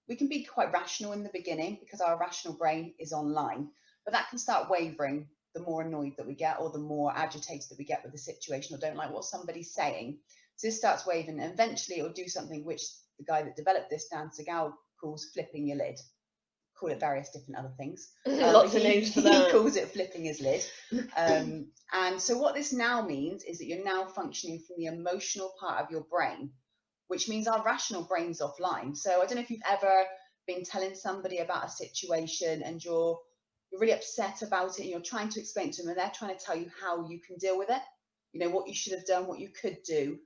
Speaker 13: We can be quite rational in the beginning because our rational brain is online, but that can start wavering the more annoyed that we get, or the more agitated that we get with the situation, or don't like what somebody's saying. So this starts waving, and eventually it will do something which the guy that developed this, Dan Segal, calls flipping your lid. Call it various different other things.
Speaker 12: Lots of names for that.
Speaker 13: He calls it flipping his lid. And so what this now means is that you're now functioning from the emotional part of your brain, which means our rational brain's offline. So I don't know if you've ever been telling somebody about a situation and you're really upset about it and you're trying to explain to them and they're trying to tell you how you can deal with it, what you should have done, what you could do.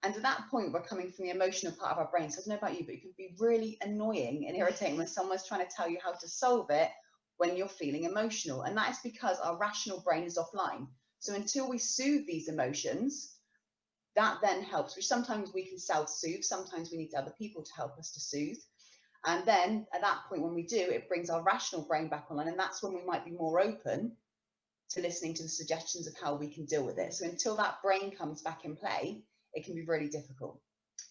Speaker 13: And at that point, we're coming from the emotional part of our brain. So I don't know about you, but it can be really annoying and irritating when someone's trying to tell you how to solve it when you're feeling emotional. And that is because our rational brain is offline. So until we soothe these emotions, that then helps, which sometimes we can self-soothe, sometimes we need other people to help us to soothe. And then at that point, when we do, it brings our rational brain back online. And that's when we might be more open to listening to the suggestions of how we can deal with it. So until that brain comes back in play, it can be really difficult.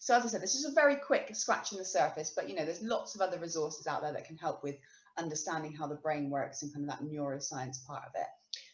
Speaker 13: So as I said, this is a very quick scratching the surface, but there's lots of other resources out there that can help with understanding how the brain works and kind of that neuroscience part of it.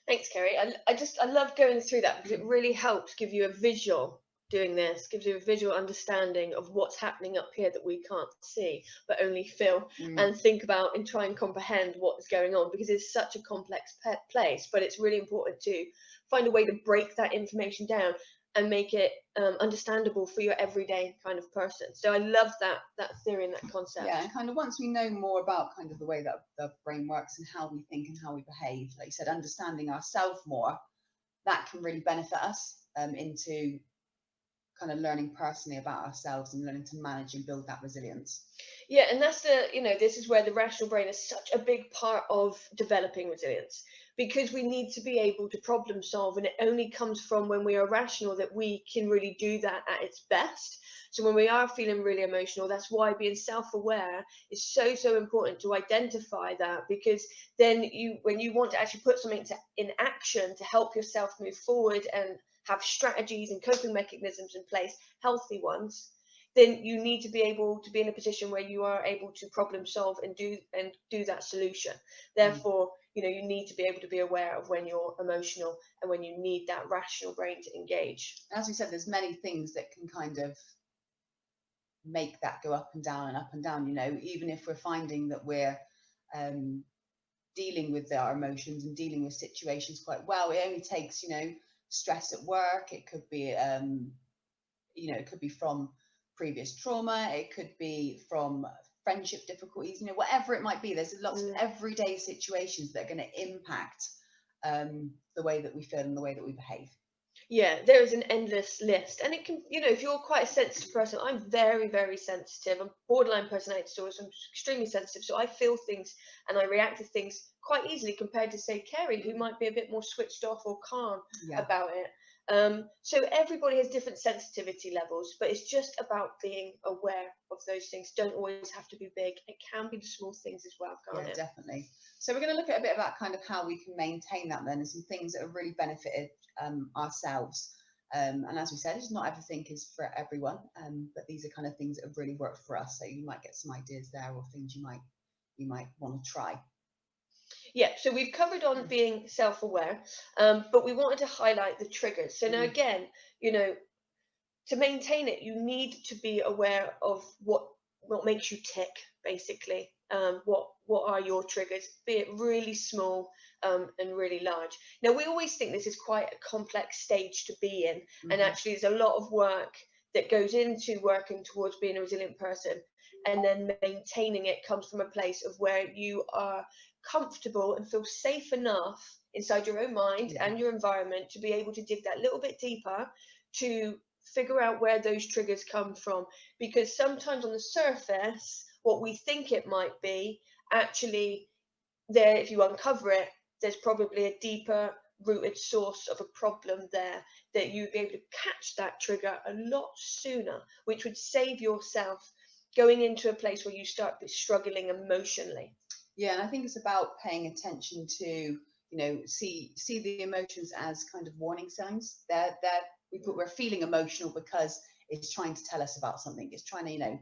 Speaker 12: Thanks, Kerry. I love going through that because it really helps give you a visual. Doing this gives you a visual understanding of what's happening up here that we can't see but only feel and think about and try and comprehend what is going on, because it's such a complex place. But it's really important to find a way to break that information down and make it understandable for your everyday kind of person. So I love that theory and that concept.
Speaker 13: Yeah, and kind of once we know more about kind of the way that the brain works and how we think and how we behave, like you said, understanding ourselves more, that can really benefit us into kind of learning personally about ourselves and learning to manage and build that resilience.
Speaker 12: Yeah, and that's this is where the rational brain is such a big part of developing resilience, because we need to be able to problem solve, and it only comes from when we are rational that we can really do that at its best. So when we are feeling really emotional, that's why being self-aware is so important, to identify that, because then when you want to actually put something in action to help yourself move forward and have strategies and coping mechanisms in place, healthy ones, then you need to be able to be in a position where you are able to problem solve and do that solution. Therefore, you need to be able to be aware of when you're emotional and when you need that rational brain to engage.
Speaker 13: As we said, there's many things that can kind of make that go up and down and up and down. Even if we're finding that we're dealing with our emotions and dealing with situations quite well, it only takes stress at work. It could be it could be from previous trauma, it could be from friendship difficulties, whatever it might be. There's lots of everyday situations that are going to impact the way that we feel and the way that we behave.
Speaker 12: Yeah, there is an endless list, and it can, if you're quite a sensitive person, I'm very sensitive. I'm borderline personality disorder, so I'm extremely sensitive. So I feel things and I react to things quite easily compared to, say, Kerry, who might be a bit more switched off or calm about it. So everybody has different sensitivity levels, but it's just about being aware of those things. Don't always have to be big. It can be the small things as well, can't it?
Speaker 13: Definitely. So we're going to look at a bit about kind of how we can maintain that then, and some things that have really benefited ourselves. And as we said, it's not everything is for everyone, but these are kind of things that have really worked for us. So you might get some ideas there, or things you might want to try.
Speaker 12: Yeah, so we've covered on being self-aware, but we wanted to highlight the triggers. So now again, to maintain it, you need to be aware of what makes you tick, basically. What are your triggers, be it really small and really large. Now, we always think this is quite a complex stage to be in, and actually there's a lot of work that goes into working towards being a resilient person, and then maintaining it comes from a place of where you are comfortable and feel safe enough inside your own mind and your environment to be able to dig that little bit deeper to figure out where those triggers come from. Because sometimes on the surface, what we think it might be, actually, there, if you uncover it, there's probably a deeper rooted source of a problem there, that you'd be able to catch that trigger a lot sooner, which would save yourself going into a place where you start struggling emotionally.
Speaker 13: Yeah, and I think it's about paying attention to, you know, see the emotions as kind of warning signs. We're feeling emotional because it's trying to tell us about something. It's trying to, you know,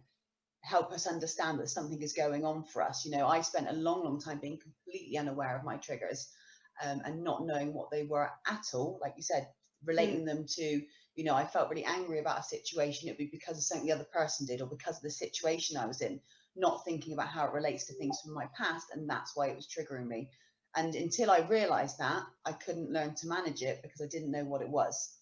Speaker 13: help us understand that something is going on for us. You know, I spent a long time being completely unaware of my triggers, and not knowing what they were at all. Like you said, relating them to, you know, I felt really angry about a situation. It would be because of something the other person did, or because of the situation I was in, not thinking about how it relates to things from my past, and that's why it was triggering me. And until I realized that, I couldn't learn to manage it because I didn't know what it was.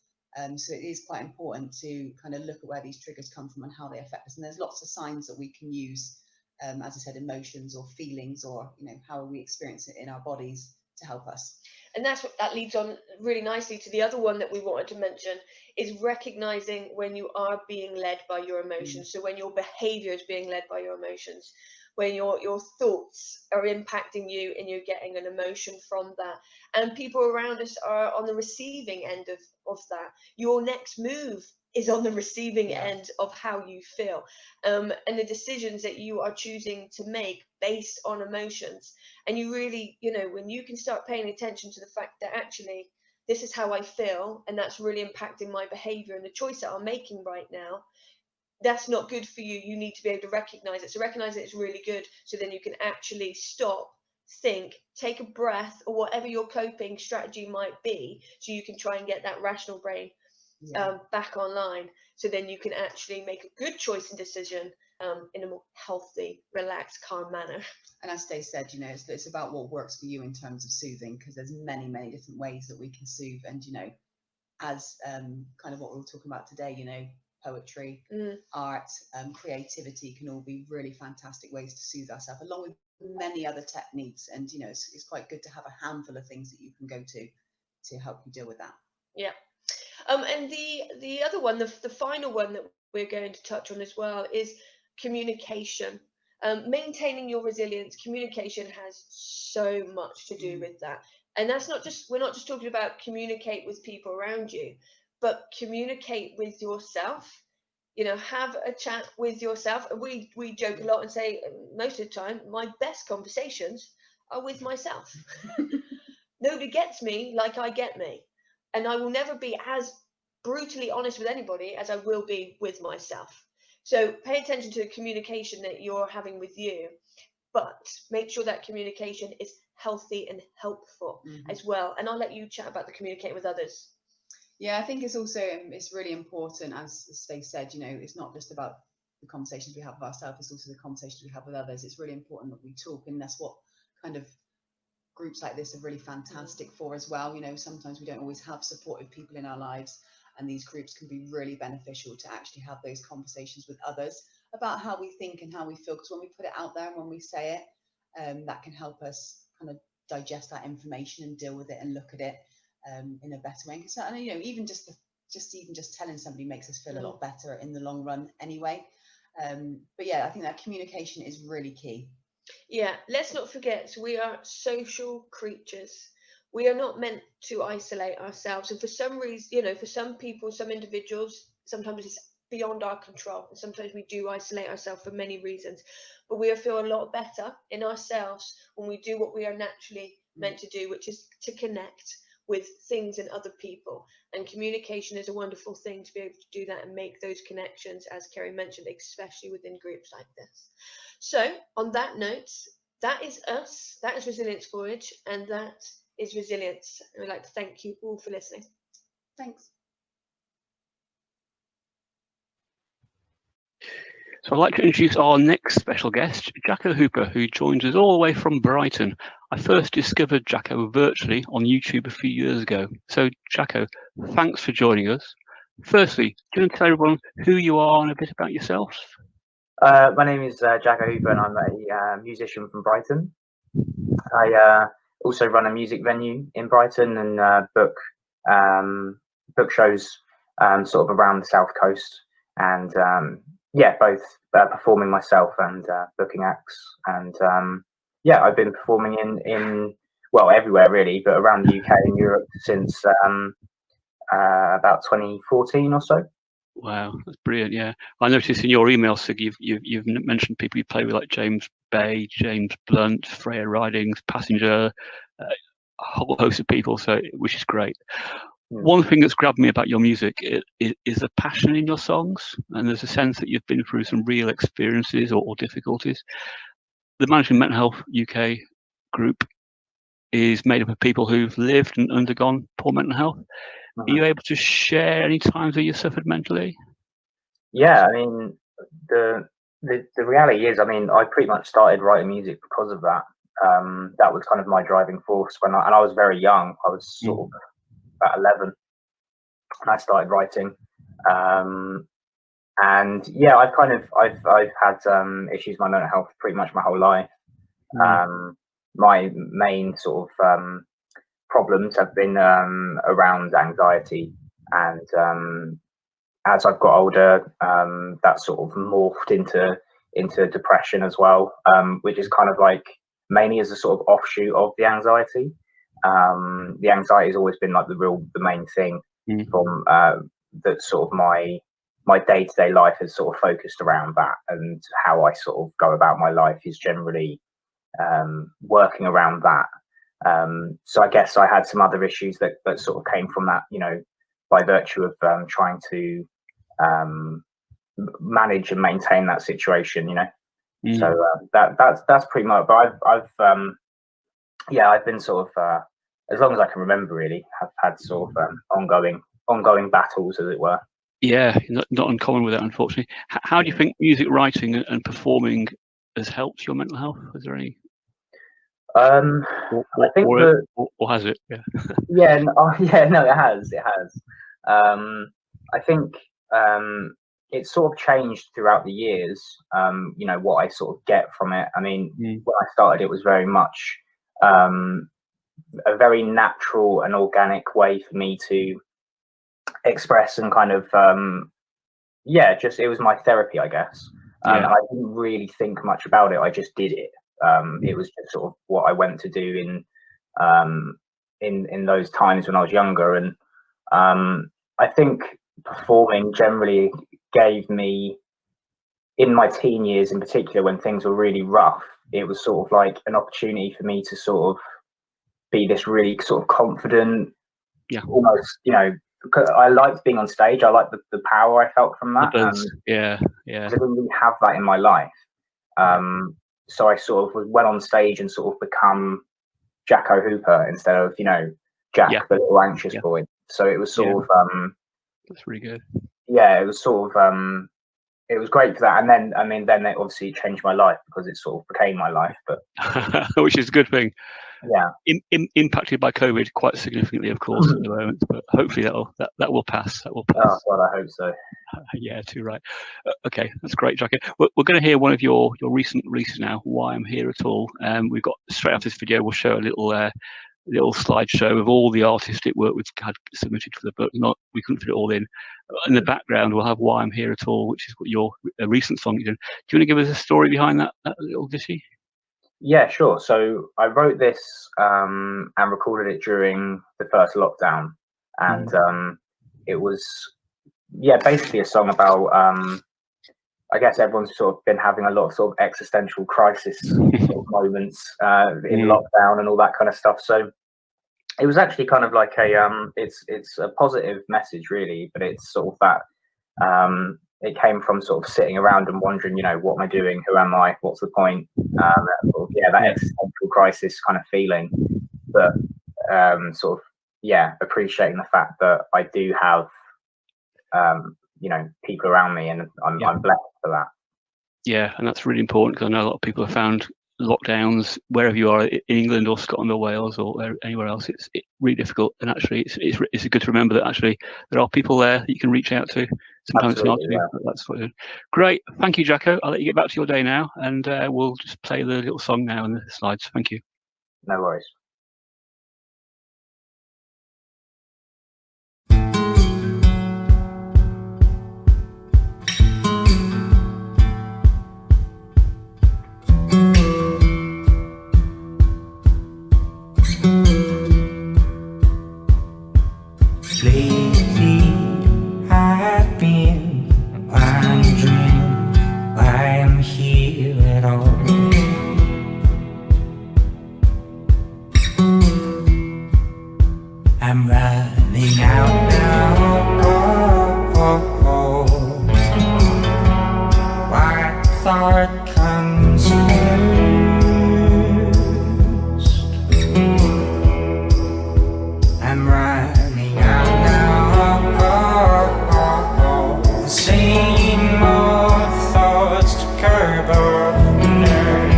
Speaker 13: So it is quite important to kind of look at where these triggers come from and how they affect us. And there's lots of signs that we can use, as I said, emotions or feelings, or, you know, how we experience it in our bodies to help us.
Speaker 12: And that leads on really nicely to the other one that we wanted to mention, is recognizing when you are being led by your emotions. So when your behavior is being led by your emotions, when your thoughts are impacting you and you're getting an emotion from that, and people around us are on the receiving end of that. Your next move is on the receiving end of how you feel, and the decisions that you are choosing to make based on emotions. And you really, you know, when you can start paying attention to the fact that actually this is how I feel, and that's really impacting my behavior and the choice that I'm making right now, that's not good for you. You need to be able to recognize it. So recognize it is really good. So then you can actually stop, think, take a breath, or whatever your coping strategy might be, so you can try and get that rational brain back online. So then you can actually make a good choice and decision in a more healthy, relaxed, calm manner.
Speaker 13: And as Stacey said, you know, it's about what works for you in terms of soothing, because there's many different ways that we can soothe. And, you know, as kind of what we were talking about today, you know, poetry, art, creativity can all be really fantastic ways to soothe ourselves, along with many other techniques. And, you know, it's quite good to have a handful of things that you can go to help you deal with that.
Speaker 12: Yeah. And the other one, the final one that we're going to touch on as well, is communication. Maintaining your resilience. Communication has so much to do with that. And that's not just, we're not just talking about communicate with people around you, but communicate with yourself. You know, have a chat with yourself. We joke a lot and say most of the time my best conversations are with myself. Nobody gets me like I get me. And I will never be as brutally honest with anybody as I will be with myself. So pay attention to the communication that you're having with you, but make sure that communication is healthy and helpful as well. And I'll let you chat about the communicating with others.
Speaker 13: Yeah, I think it's really important, as Stacey said, you know, it's not just about the conversations we have with ourselves, it's also the conversations we have with others. It's really important that we talk, and that's what kind of groups like this are really fantastic for as well. You know, sometimes we don't always have supportive people in our lives, and these groups can be really beneficial to actually have those conversations with others about how we think and how we feel, because when we put it out there and when we say it, that can help us kind of digest that information and deal with it and look at it in a better way. So, you know, even just telling somebody makes us feel a lot better in the long run anyway. But yeah, I think that communication is really key.
Speaker 12: Yeah, let's not forget, we are social creatures. We are not meant to isolate ourselves. And for some reason, you know, for some people, some individuals, sometimes it's beyond our control. And sometimes we do isolate ourselves for many reasons. But we feel a lot better in ourselves when we do what we are naturally meant to do, which is to connect with things and other people. And communication is a wonderful thing to be able to do that and make those connections, as Kerry mentioned, especially within groups like this. So on that note, that is us, that is Resilience Voyage, and that is Resilience. And we'd like to thank you all for listening.
Speaker 13: Thanks.
Speaker 2: So I'd like to introduce our next special guest, Jacko Hooper, who joins us all the way from Brighton. I first discovered Jacko virtually on YouTube a few years ago. So Jacko, thanks for joining us. Firstly, do you want to tell everyone who you are and a bit about yourself?
Speaker 14: My name is Jacko Hooper, and I'm a musician from Brighton. I also run a music venue in Brighton and book shows sort of around the south coast, and yeah, both performing myself and booking acts. And yeah, I've been performing in well, everywhere really, but around the UK and Europe since about 2014 or so.
Speaker 2: Wow, that's brilliant. Yeah, I noticed in your email, Sig, you've mentioned people you play with, like James Bay, James Blunt, Freya Ridings, Passenger, a whole host of people. So, which is great. One thing that's grabbed me about your music is the passion in your songs, and there's a sense that you've been through some real experiences or difficulties. The Managing Mental Health UK group is made up of people who've lived and undergone poor mental health. Are you able to share any times where you suffered mentally?
Speaker 14: Yeah, I mean, the reality is, I mean, I pretty much started writing music because of that. That was kind of my driving force and I was very young. I was sort of about 11, and I started writing. And yeah, I've had issues with my mental health pretty much my whole life. My main sort of problems have been around anxiety, and as I've got older, that sort of morphed into depression as well, which is kind of like mainly as a sort of offshoot of the anxiety. The anxiety has always been like the main thing from that sort of my day-to-day life has sort of focused around that, and how I sort of go about my life is generally working around that. So I guess I had some other issues that sort of came from that, you know, by virtue of trying to manage and maintain that situation, you know. So that's pretty much. But I've been sort of as long as I can remember, really, have had sort of ongoing battles, as it were.
Speaker 2: Yeah, not uncommon with that, unfortunately. How do you think music writing and performing has helped your mental health? Is there any?
Speaker 14: I think
Speaker 2: or has it? Yeah.
Speaker 14: Yeah, no, it has. It has. I think it's sort of changed throughout the years. You know, what I sort of get from it. I mean, when I started, it was very much a very natural and organic way for me to express and kind of just it was my therapy, I guess. And I didn't really think much about it. I just did it. It was just sort of what I went to do in those times when I was younger. And I think performing generally gave me, in my teen years in particular, when things were really rough, it was sort of like an opportunity for me to sort of be this really sort of confident, almost, you know, I liked being on stage. I liked the power I felt from that.
Speaker 2: Yeah.
Speaker 14: I didn't really have that in my life. So I sort of went on stage and sort of become Jacko Hooper instead of, you know, Jack the little anxious boy. So it was sort of
Speaker 2: that's really good.
Speaker 14: Yeah, it was sort of it was great for that. And then then it obviously changed my life because it sort of became my life. But
Speaker 2: which is a good thing.
Speaker 14: Yeah.
Speaker 2: Impacted by COVID quite significantly, of course, at the moment, but hopefully that will pass. That will pass.
Speaker 14: Oh God, I hope so.
Speaker 2: Yeah, too right. Okay, that's great, Jacko. We're going to hear one of your recent releases now, Why I'm Here at All. We've got, straight after this video, we'll show a little slideshow of all the artistic work we've had submitted for the book. We couldn't fit it all in. In the background, we'll have Why I'm Here at All, which is what your recent song you did. Do you want to give us a story behind that little ditty?
Speaker 14: Yeah, sure. So I wrote this and recorded it during the first lockdown, and it was basically a song about I guess everyone's sort of been having a lot of sort of existential crisis sort of moments in lockdown and all that kind of stuff. So it was actually kind of like it's a positive message, really, but it's sort of that it came from sort of sitting around and wondering, you know, what am I doing? Who am I? What's the point? That existential crisis kind of feeling, but appreciating the fact that I do have you know, people around me, and I'm blessed for that.
Speaker 2: Yeah, and that's really important because I know a lot of people have found lockdowns, wherever you are in England or Scotland or Wales or anywhere else, it's really difficult. And actually, it's good to remember that actually there are people there that you can reach out to. Sometimes it's hard to do, but that's what it is. Great. Thank you, Jacko. I'll let you get back to your day now, and we'll just play the little song now in the slides. Thank you.
Speaker 14: No worries.
Speaker 15: I'm running out now. What thought comes first? I'm running out now. The same old thoughts to curb our nerves.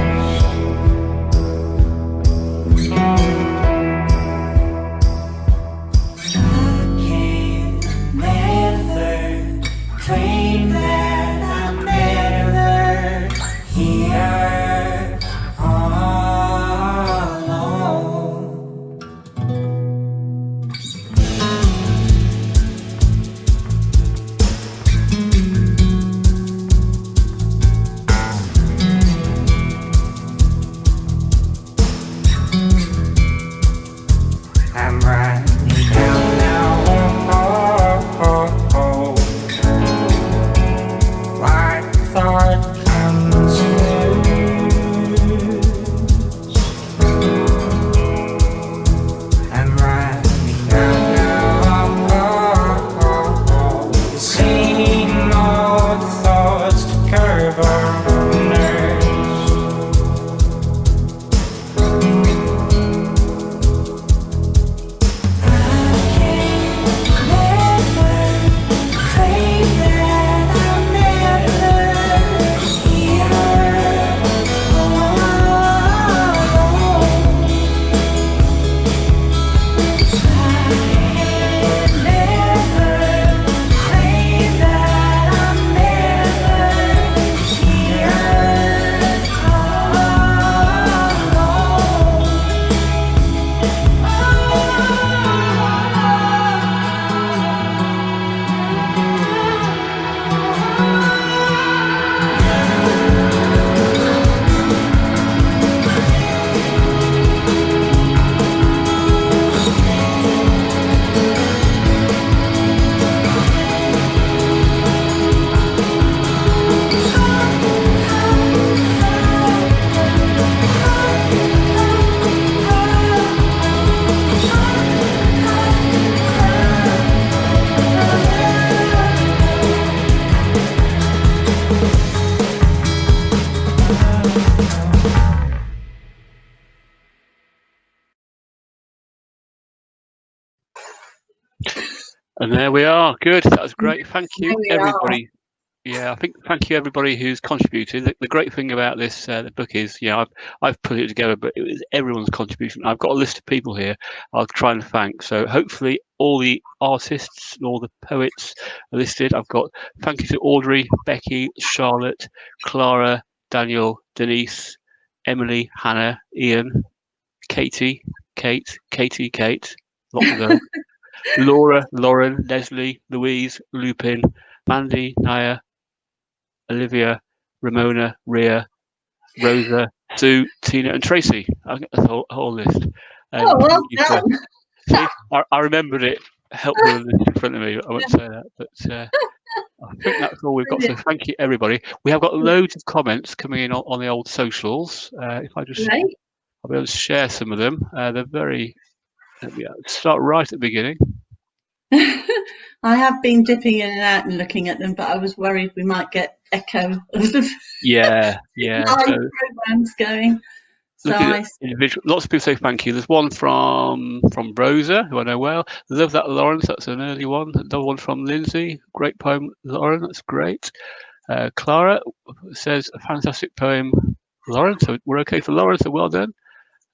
Speaker 15: Claim that I'm never here alone. I'm running out now. What thought comes first? I'm running out now. The same old thoughts to curb our nerves. I can never claim that I'm never here alone. I can never claim that I'm never here
Speaker 2: And there we are. Good. That was great. Thank you,
Speaker 3: There we
Speaker 2: everybody. Yeah, I think thank you everybody who's contributed. The great thing about this the book is, I've put it together, but it was everyone's contribution. I've got a list of people here I'll try and thank. So hopefully all the artists and all the poets are listed. I've got thank you to Audrey, Becky, Charlotte, Clara, Daniel, Denise, Emily, Hannah, Ian, Katie, Kate, lots of those. Laura, Lauren, Leslie, Louise, Lupin, Mandy, Naya, Olivia, Ramona, Ria, Rosa, Sue, Tina, and Tracy. I got the whole list.
Speaker 4: Oh, well done.
Speaker 2: See, I remembered it helpful in front of me. I won't say that, but I think that's all we've got. So thank you, everybody. We have got loads of comments coming in on the old socials. If I just, I'll be able to share some of them. They're very. Let me start right at the beginning.
Speaker 4: I have been dipping in and out and looking at them, but I was worried we might get echo of the
Speaker 2: live
Speaker 4: programs going. So
Speaker 2: lots of people say thank you. There's one from Rosa, who I know well. Love that, Lawrence. That's an early one. Another one from Lindsay. Great poem, Lauren. That's great. Clara says a fantastic poem Lauren. So we're okay for Lauren. So well done.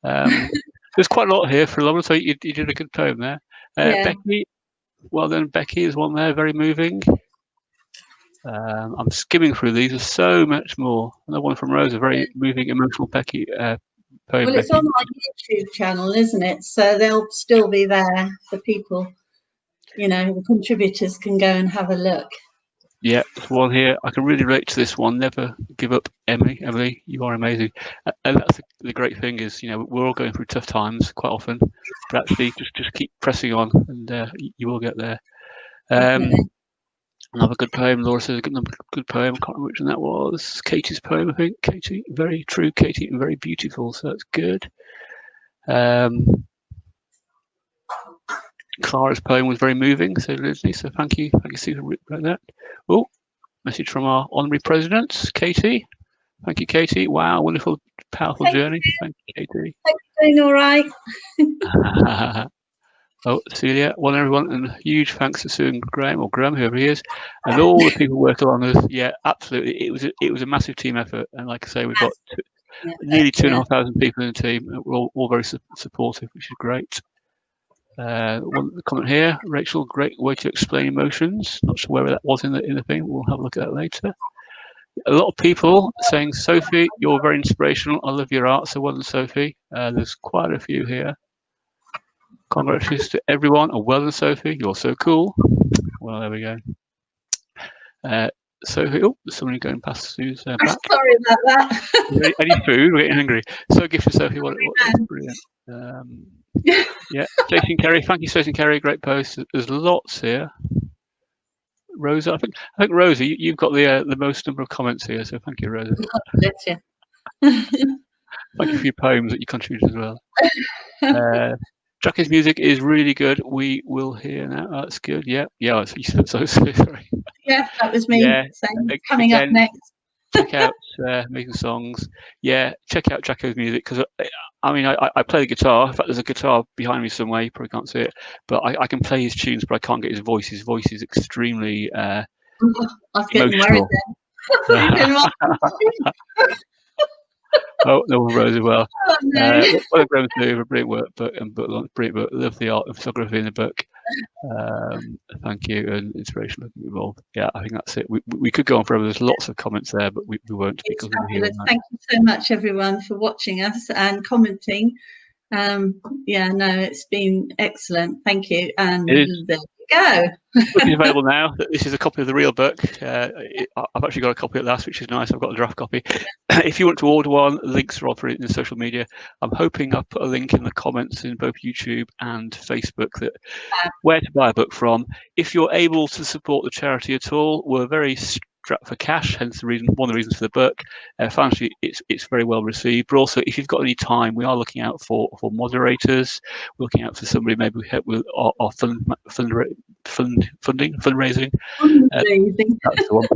Speaker 2: There's quite a lot here for Lauren. So you did a good poem there.
Speaker 4: Yeah.
Speaker 2: Becky, well done. Becky is one there, very moving. I'm skimming through these. There's so much more. Another one from Rose, a very moving, emotional Becky poem.
Speaker 4: Well, it's
Speaker 2: Becky.
Speaker 4: on our YouTube channel, isn't it? So they'll still be there for people. You know, the contributors can go and have a look.
Speaker 2: Yeah, there's one here. I can really relate to this one. Never give up, Emily. Emily, you are amazing. And that's the great thing is, you know, we're all going through tough times quite often, but actually just keep pressing on, and you will get there. Another good poem. Laura says another good poem. I can't remember which one that was. Katie's poem, I think. Katie, very true, Katie, and very beautiful. So that's good. Clara's poem was very moving. So Leslie, so thank you, Sue, for writing that. Oh, message from our honorary president, Katie. Thank you, Katie. Wow, wonderful, powerful journey. Thank you, Katie.
Speaker 4: Thanks for doing all right.
Speaker 2: Oh, Celia, well, everyone, and huge thanks to Sue and Graham, or Graham, whoever he is, and all the people working on this. Yeah, absolutely. It was a massive team effort, and like I say, we've got nearly 2,500 people in the team. We're all very supportive, which is great. One comment here, Rachel, great way to explain emotions. Not sure where that was in the thing. We'll have a look at that later. A lot of people saying, Sophie, you're very inspirational. I love your art. So well done, Sophie. There's quite a few here. Congratulations to everyone. Oh, well done, Sophie. You're so cool. Well, there we go. Sophie, oh, there's somebody going past Sue's back.
Speaker 4: Sorry about that.
Speaker 2: Any food? We're getting hungry. So gifted, Sophie. What brilliant. Yeah, Jason Kerry. Thank you, Jason Kerry. Great post. There's lots here. Rosa, I think Rosa, you've got the most number of comments here. So thank you, Rosa.
Speaker 4: Bless you.
Speaker 2: Thank you for your poems that you contributed as well. Jackie's music is really good. We will hear now. Oh, that's good. Yeah. So sorry.
Speaker 4: Yeah, that was me.
Speaker 2: Yeah.
Speaker 4: Coming up next.
Speaker 2: Check out Making Songs. Yeah, check out Jacko's music because I mean I play the guitar. In fact, there's a guitar behind me somewhere. You probably can't see it, but I can play his tunes, but I can't get his voice. His voice is extremely
Speaker 4: I was getting worried then.
Speaker 2: Oh, no, Rose as well.
Speaker 4: Oh, no.
Speaker 2: What a Graham do a brilliant work, brilliant book. Love the art and photography in the book. Thank you, and inspiration looking involved. Yeah, I think that's it. We could go on forever. There's lots of comments there, but we won't because we're here.
Speaker 4: Thank you so much, everyone, for watching us and commenting. Yeah, no, it's been excellent. Thank you. And there we go.
Speaker 2: The book is available now. This is a copy of the real book. I've actually got a copy at last, which is nice. I've got a draft copy. If you want to order one, links are offered in social media. I'm hoping I'll put a link in the comments in both YouTube and Facebook that where to buy a book from. If you're able to support the charity at all, we're very strapped for cash, hence the reason, one of the reasons for the book. Financially, it's very well received, but also if you've got any time, we are looking out for moderators. We're looking out for somebody maybe we help with our fundraising. That's the one.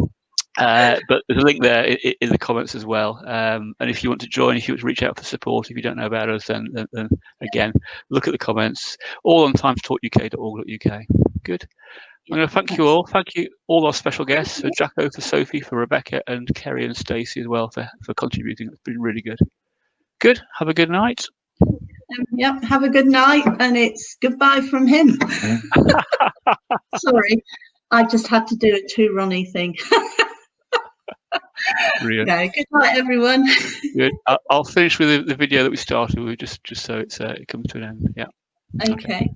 Speaker 2: But there's a link there in the comments as well. And if you want to join, if you want to reach out for support, if you don't know about us, then again, look at the comments. All on timestalkuk.org.uk. Good. I'm going to thank you all. Thank you all our special guests, for Jacko, for Sophie, for Rebecca, and Kerry and Stacey as well for contributing. It's been really good. Good. Have a good night.
Speaker 4: Yep. Have a good night, and it's goodbye from him. Sorry, I just had to do a too Ronnie thing.
Speaker 2: Brilliant.
Speaker 4: No, good night, everyone.
Speaker 2: Good. I'll finish with the video that we started with, just so it comes to an end. Yeah.
Speaker 4: Okay.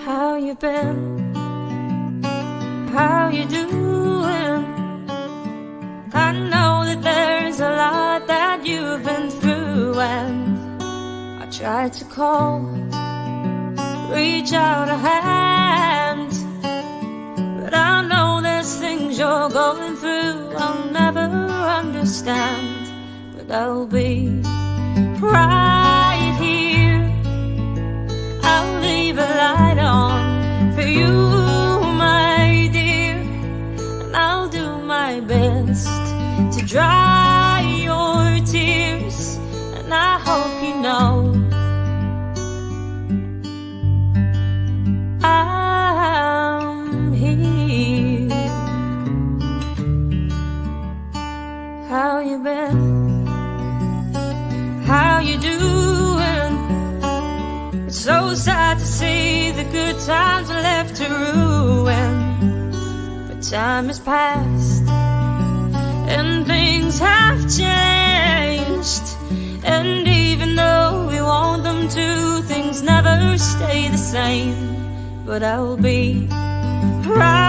Speaker 1: How you been? How you doing? I know that there's a lot that you've been through, and I tried to call, reach out a hand, but I know there's things you're going through I'll never understand, but I'll be right here. I'll leave a light on for you, my dear, and I'll do my best to dry your tears, and I hope you know Time has passed and things have changed, and even though we want them to, things never stay the same. But I'll be proud